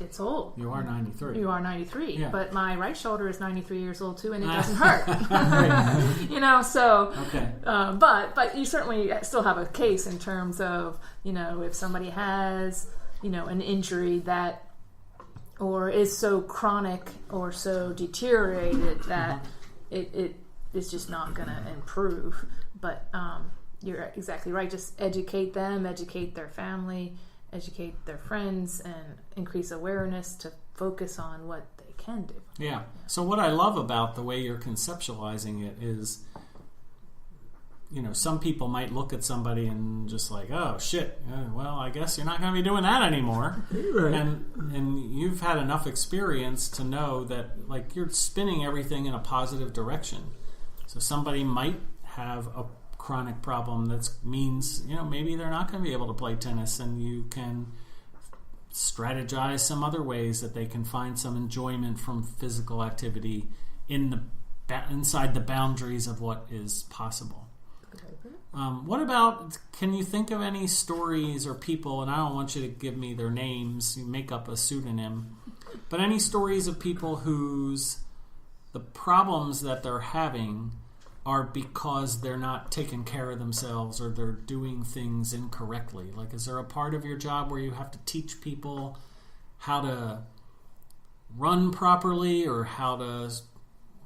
it's old. You are 93. You are 93, yeah. But my right shoulder is 93 years old too, and it doesn't hurt. So. Okay. But you certainly still have a case in terms of if somebody has an injury that or is so chronic or so deteriorated that it is just not going to improve. But you're exactly right. Just educate them, educate their family, educate their friends and increase awareness to focus on what they can do. Yeah. So what I love about the way you're conceptualizing it is, some people might look at somebody and just like, oh shit, well, I guess you're not going to be doing that anymore. Right. And you've had enough experience to know that like you're spinning everything in a positive direction. So somebody might have a chronic problem that means, maybe they're not going to be able to play tennis, and you can strategize some other ways that they can find some enjoyment from physical activity inside the boundaries of what is possible. What about, can you think of any stories or people, and I don't want you to give me their names, you make up a pseudonym, but any stories of people the problems that they're having are because they're not taking care of themselves or they're doing things incorrectly? Like, is there a part of your job where you have to teach people how to run properly or how to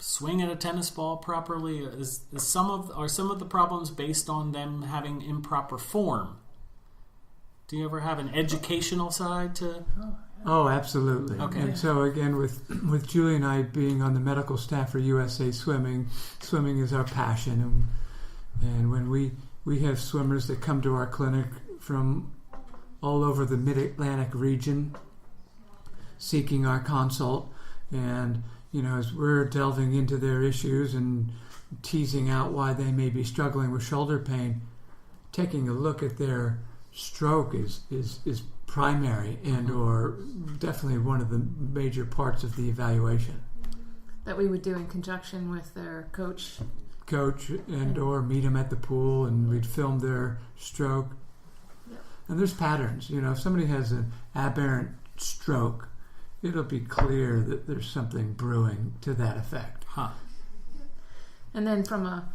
swing at a tennis ball properly? Are some of the problems based on them having improper form? Do you ever have an educational side to? Oh, absolutely. Okay. And so again, with Julie and I being on the medical staff for USA Swimming is our passion, and when we have swimmers that come to our clinic from all over the Mid-Atlantic region seeking our consult, and as we're delving into their issues and teasing out why they may be struggling with shoulder pain, taking a look at their stroke is primary and or definitely one of the major parts of the evaluation. That we would do in conjunction with their coach And or meet them at the pool, and we'd film their stroke. Yep. And there's patterns. If somebody has an aberrant stroke, it'll be clear that there's something brewing to that effect. Huh. And then from a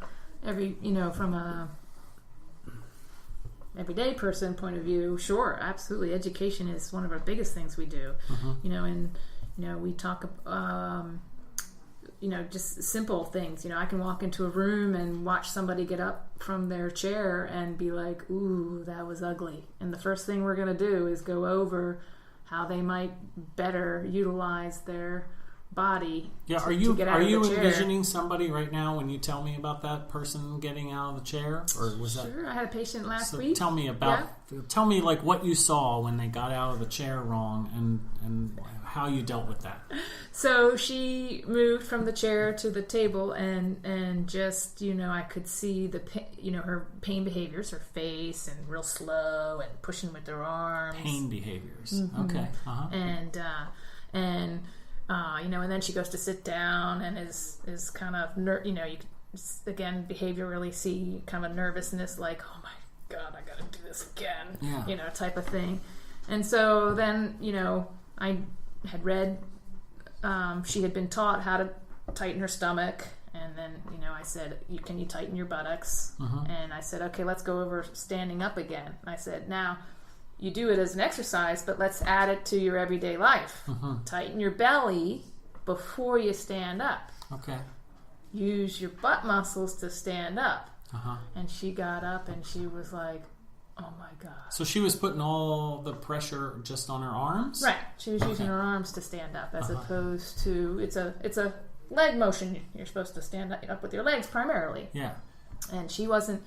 everyday person point of view, sure, absolutely, education is one of our biggest things we do. We talk just simple things. I can walk into a room and watch somebody get up from their chair and be like, ooh, that was ugly, and the first thing we're going to do is go over how they might better utilize their body. Yeah, are you envisioning somebody right now when you tell me about that person getting out of the chair, or was that? Sure, I had a patient last week. Tell me tell me like what you saw when they got out of the chair wrong, and how you dealt with that. So she moved from the chair to the table, and just I could see her pain behaviors, her face, and real slow and pushing with her arms. Pain behaviors. Mm-hmm. Okay. Uh-huh. And then she goes to sit down and is kind of you again behaviorally see kind of nervousness, like, oh my God, I gotta do this again, type of thing. And so then I had read she had been taught how to tighten her stomach, and then I said, can you tighten your buttocks? Mm-hmm. And I said, okay, let's go over standing up again. I said, now you do it as an exercise, but let's add it to your everyday life. Mm-hmm. Tighten your belly before you stand up. Okay. Use your butt muscles to stand up. Uh-huh. And she got up and she was like, oh my God. So she was putting all the pressure just on her arms? Right. She was using her arms to stand up, as opposed to, it's a leg motion. You're supposed to stand up with your legs primarily. Yeah. And she wasn't,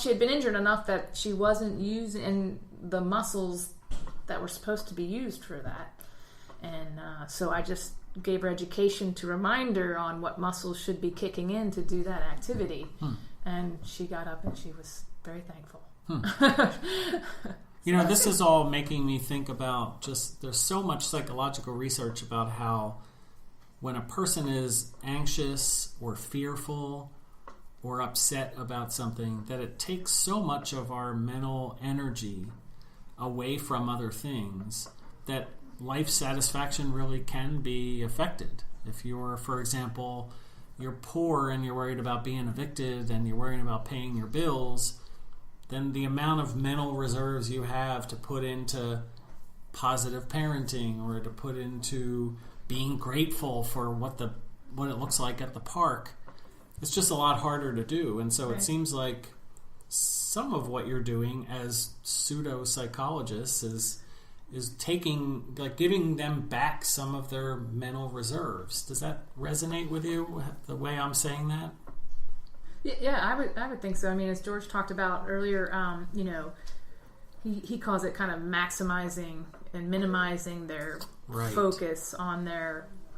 she had been injured enough that she wasn't using the muscles that were supposed to be used for that. And so I just gave her education to remind her on what muscles should be kicking in to do that activity. And she got up and she was very thankful. This is all making me think about there's so much psychological research about how when a person is anxious or fearful or upset about something, that it takes so much of our mental energy away from other things that life satisfaction really can be affected. If you're, for example, you're poor and you're worried about being evicted and you're worried about paying your bills, then the amount of mental reserves you have to put into positive parenting or to put into being grateful for what it looks like at the park, it's just a lot harder to do. And so It seems like some of what you're doing as pseudo-psychologists is taking, like, giving them back some of their mental reserves. Does that resonate with you, the way I'm saying that? Yeah, I would think so. I mean, as George talked about earlier, he calls it kind of maximizing and minimizing their focus on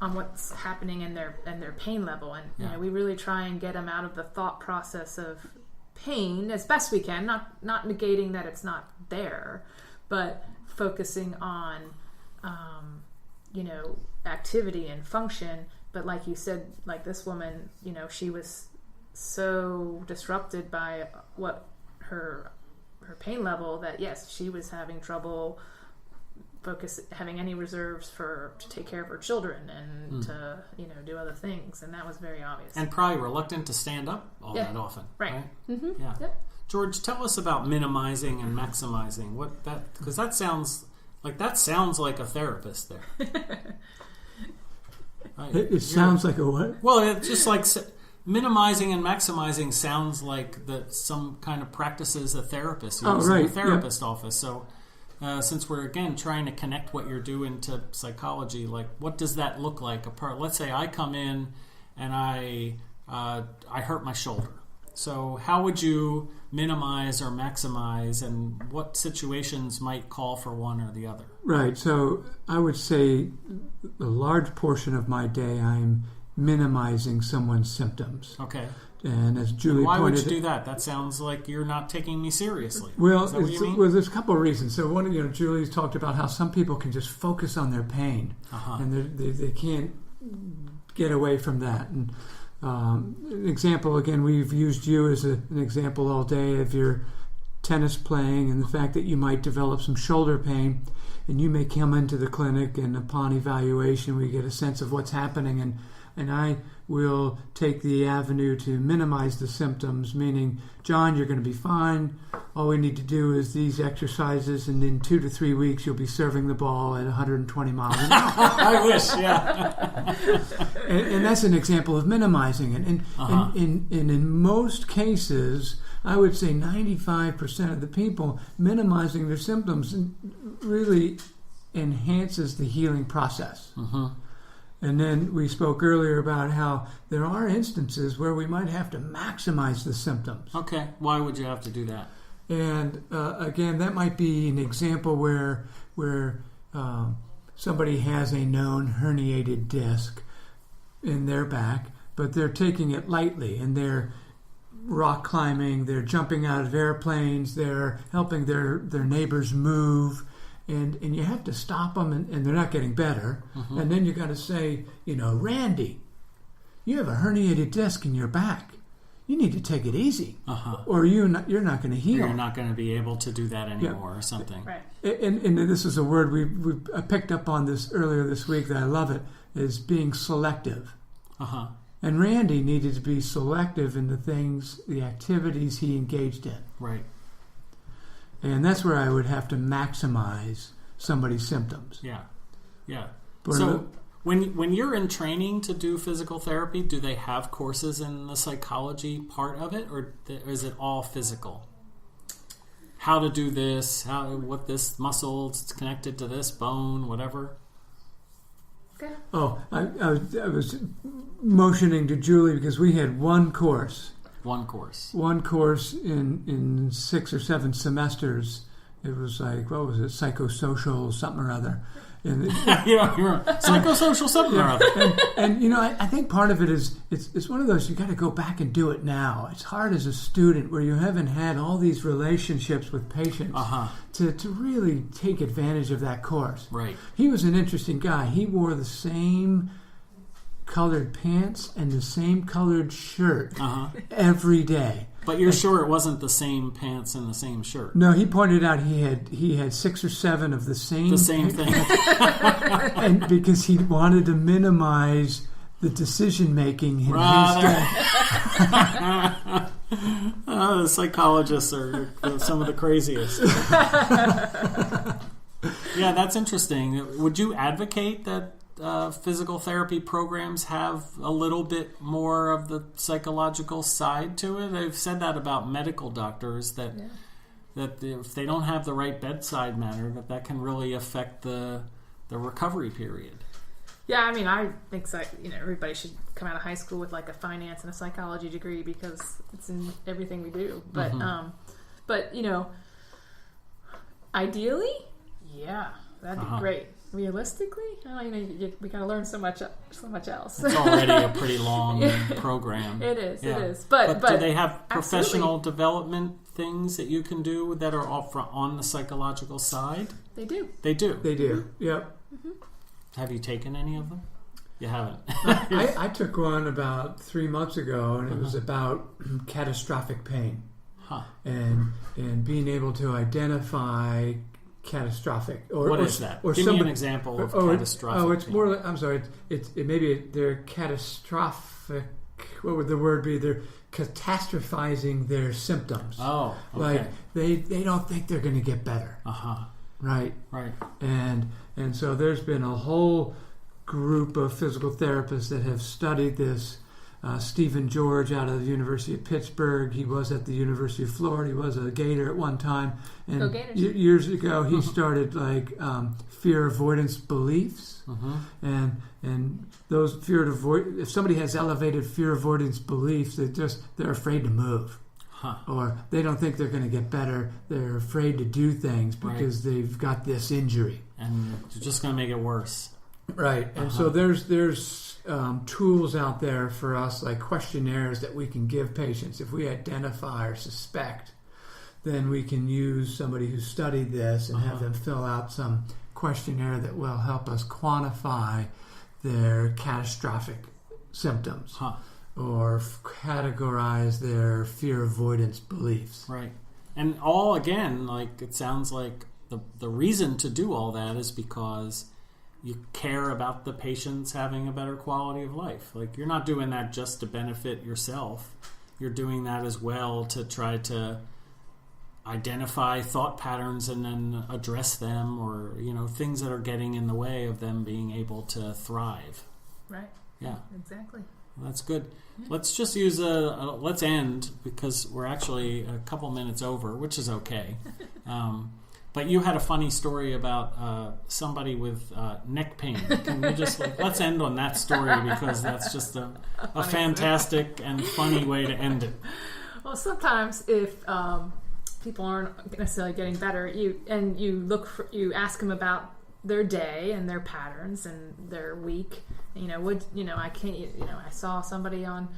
what's happening in their pain level, and we really try and get them out of the thought process of pain as best we can, not negating that it's not there, but focusing on activity and function. But like you said, like this woman, she was so disrupted by what her pain level that yes, she was having trouble having any reserves to take care of her children and to do other things, and that was very obvious. And probably reluctant to stand up all that often, right? Mm-hmm. Yeah. Yep. George, tell us about minimizing and maximizing. Because that sounds like a therapist there. Right. It sounds like a what? Well, it's just like minimizing and maximizing sounds like some kind of practices a therapist uses in a therapist office. So since we're, again, trying to connect what you're doing to psychology, like, what does that look like? Let's say I come in and I hurt my shoulder. So how would you minimize or maximize, and what situations might call for one or the other? Right. So I would say a large portion of my day I'm minimizing someone's symptoms. Okay. And as Julie why pointed, would you do that? That sounds like you're not taking me seriously. Well, Is that what you mean? Well, there's a couple of reasons. So one, Julie's talked about how some people can just focus on their pain, and they can't get away from that. And an example, again, we've used you as an example all day of your tennis playing and the fact that you might develop some shoulder pain, and you may come into the clinic, and upon evaluation we get a sense of what's happening, and I will take the avenue to minimize the symptoms, meaning, John, you're going to be fine. All we need to do is these exercises, and in 2 to 3 weeks you'll be serving the ball at 120 miles an hour. I wish, yeah. and that's an example of minimizing it. And in most cases, I would say 95% of the people, minimizing their symptoms really enhances the healing process. And then we spoke earlier about how there are instances where we might have to maximize the symptoms. Okay. Why would you have to do that? And again, that might be an example where somebody has a known herniated disc in their back, but they're taking it lightly, and they're rock climbing, they're jumping out of airplanes, they're helping their neighbors move. And you have to stop them, and they're not getting better. And then you got to say, Randy, you have a herniated disc in your back. You need to take it easy, or you're not going to heal. Or you're not going to be able to do that anymore, or something. Right. And this is a word we picked up on this earlier this week that I love it, is being selective. And Randy needed to be selective in the activities he engaged in. Right. And that's where I would have to maximize somebody's symptoms. Yeah. So when you're in training to do physical therapy, do they have courses in the psychology part of it, or is it all physical? How to do this, what this muscle is connected to this bone, whatever? Okay. Oh, I was motioning to Julie because we had one course. One course in 6 or 7 semesters. It was like, what was it, psychosocial something or other. And psychosocial something or other. And I think part of it is it's one of those, you got to go back and do it now. It's hard as a student where you haven't had all these relationships with patients to really take advantage of that course. Right. He was an interesting guy. He wore the same colored pants and the same colored shirt every day. But you're sure it wasn't the same pants and the same shirt? No, he pointed out he had 6 or 7 of the same thing, and because he wanted to minimize the decision making in his day. The psychologists are some of the craziest. Yeah, that's interesting. Would you advocate that physical therapy programs have a little bit more of the psychological side to it. They've said that about medical doctors, that if they don't have the right bedside manner, that can really affect the recovery period. Yeah, I mean, I think everybody should come out of high school with like a finance and a psychology degree because it's in everything we do. But but ideally, yeah, that'd be great. Realistically, we gotta learn so much else. It's already a pretty long program. It is. Yeah. It is. But do they have professional absolutely. development things that you can do that are on the psychological side? They do. They do. They do. Yep. Mm-hmm. Have you taken any of them? You haven't. I took one about 3 months ago, and it was about catastrophic pain, and being able to identify catastrophic. What is that? Give me an example of catastrophic. It's more. I'm sorry. Maybe they're catastrophic. What would the word be? They're catastrophizing their symptoms. Oh, okay. Like they don't think they're going to get better. Right. And so there's been a whole group of physical therapists that have studied this. Stephen George out of the University of Pittsburgh. He was at the University of Florida. He was a Gator at one time. And Go Gators. Years ago, he started fear avoidance beliefs. And those if somebody has elevated fear avoidance beliefs, they're afraid to move. Or they don't think they're going to get better. They're afraid to do things because they've got this injury. And you're just going to make it worse. Right. And so there's tools out there for us, like questionnaires that we can give patients. If we identify or suspect, then we can use somebody who studied this and have them fill out some questionnaire that will help us quantify their catastrophic symptoms. Or categorize their fear avoidance beliefs. Right. And all, again, it sounds like the reason to do all that is because you care about the patients having a better quality of life. You're not doing that just to benefit yourself. You're doing that as well to try to identify thought patterns and then address them, or things that are getting in the way of them being able to thrive. Right. Yeah. Exactly. Well, that's good. Let's just use let's end, because we're actually a couple minutes over, which is okay. But you had a funny story about somebody with neck pain. Can we just let's end on that story, because that's just a fantastic and funny way to end it. Well, sometimes if people aren't necessarily getting better, you ask them about their day and their patterns and their week. I saw somebody on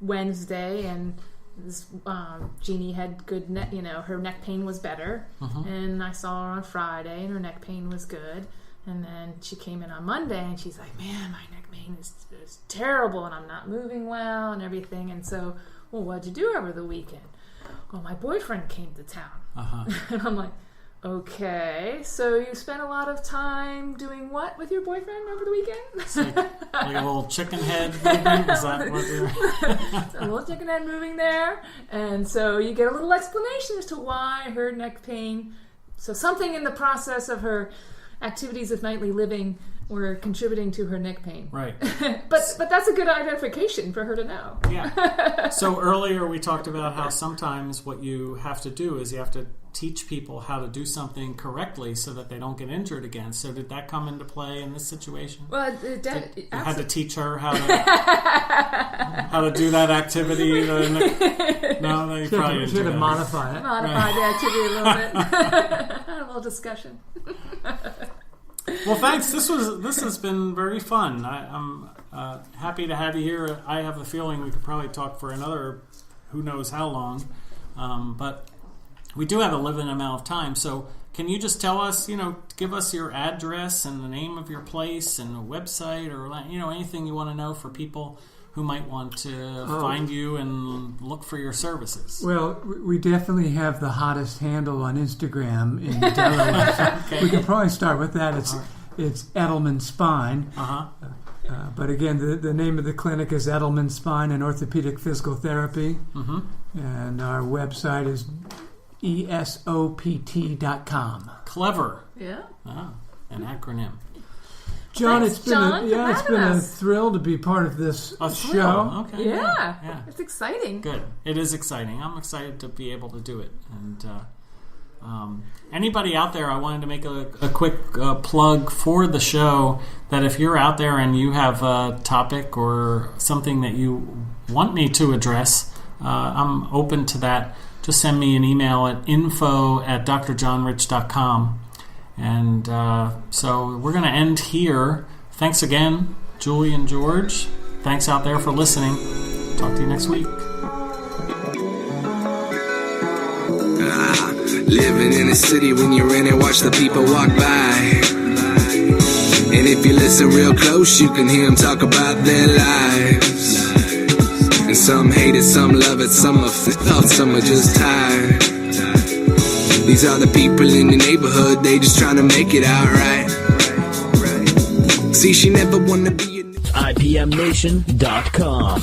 Wednesday, and this Jeannie had good neck, her neck pain was better. And I saw her on Friday, and her neck pain was good. And then she came in on Monday, and she's like, man, my neck pain is terrible, and I'm not moving well and everything. And so, well, what'd you do over the weekend? Well, my boyfriend came to town. And I'm like, okay, so you spent a lot of time doing what with your boyfriend over the weekend? It's like a little chicken head movement? Is that what you're... A little chicken head moving there. And so you get a little explanation as to why her neck pain. So something in the process of her activities of nightly living were contributing to her neck pain. Right. But that's a good identification for her to know. Yeah. So earlier we talked about how sometimes what you have to do is you have to teach people how to do something correctly so that they don't get injured again. So did that come into play in this situation? Well, you had to teach her how to do that activity. No, you probably should have modified it. Modify the activity a little bit. Had a little discussion. Well, thanks. This has been very fun. I'm happy to have you here. I have a feeling we could probably talk for another who knows how long, but we do have a limited amount of time. So can you just tell us, give us your address and the name of your place and a website, or anything you want to know for people who might want to find you and look for your services? Well, we definitely have the hottest handle on Instagram in Delaware. So we can probably start with that. It's Edelman Spine. But again, the name of the clinic is Edelman Spine and Orthopedic Physical Therapy. And our website is ESOPT.com. Clever. Yeah. An acronym. John, Thanks, it's been a thrill to be part of this show. Okay. Yeah. It's exciting. Good. It is exciting. I'm excited to be able to do it. And anybody out there, I wanted to make a quick plug for the show, that if you're out there and you have a topic or something that you want me to address, I'm open to that. Just send me an email at info@drjohnrich.com. And so we're going to end here. Thanks again, Julie and George. Thanks out there for listening. Talk to you next week. Living in a city, when you're in it, watch the people walk by. And if you listen real close, you can hear them talk about their lives. And some hate it, some love it, some are felt, some are just tired. These are the people in the neighborhood, they just trying to make it out right. See, she never wanna be a... IPMNation.com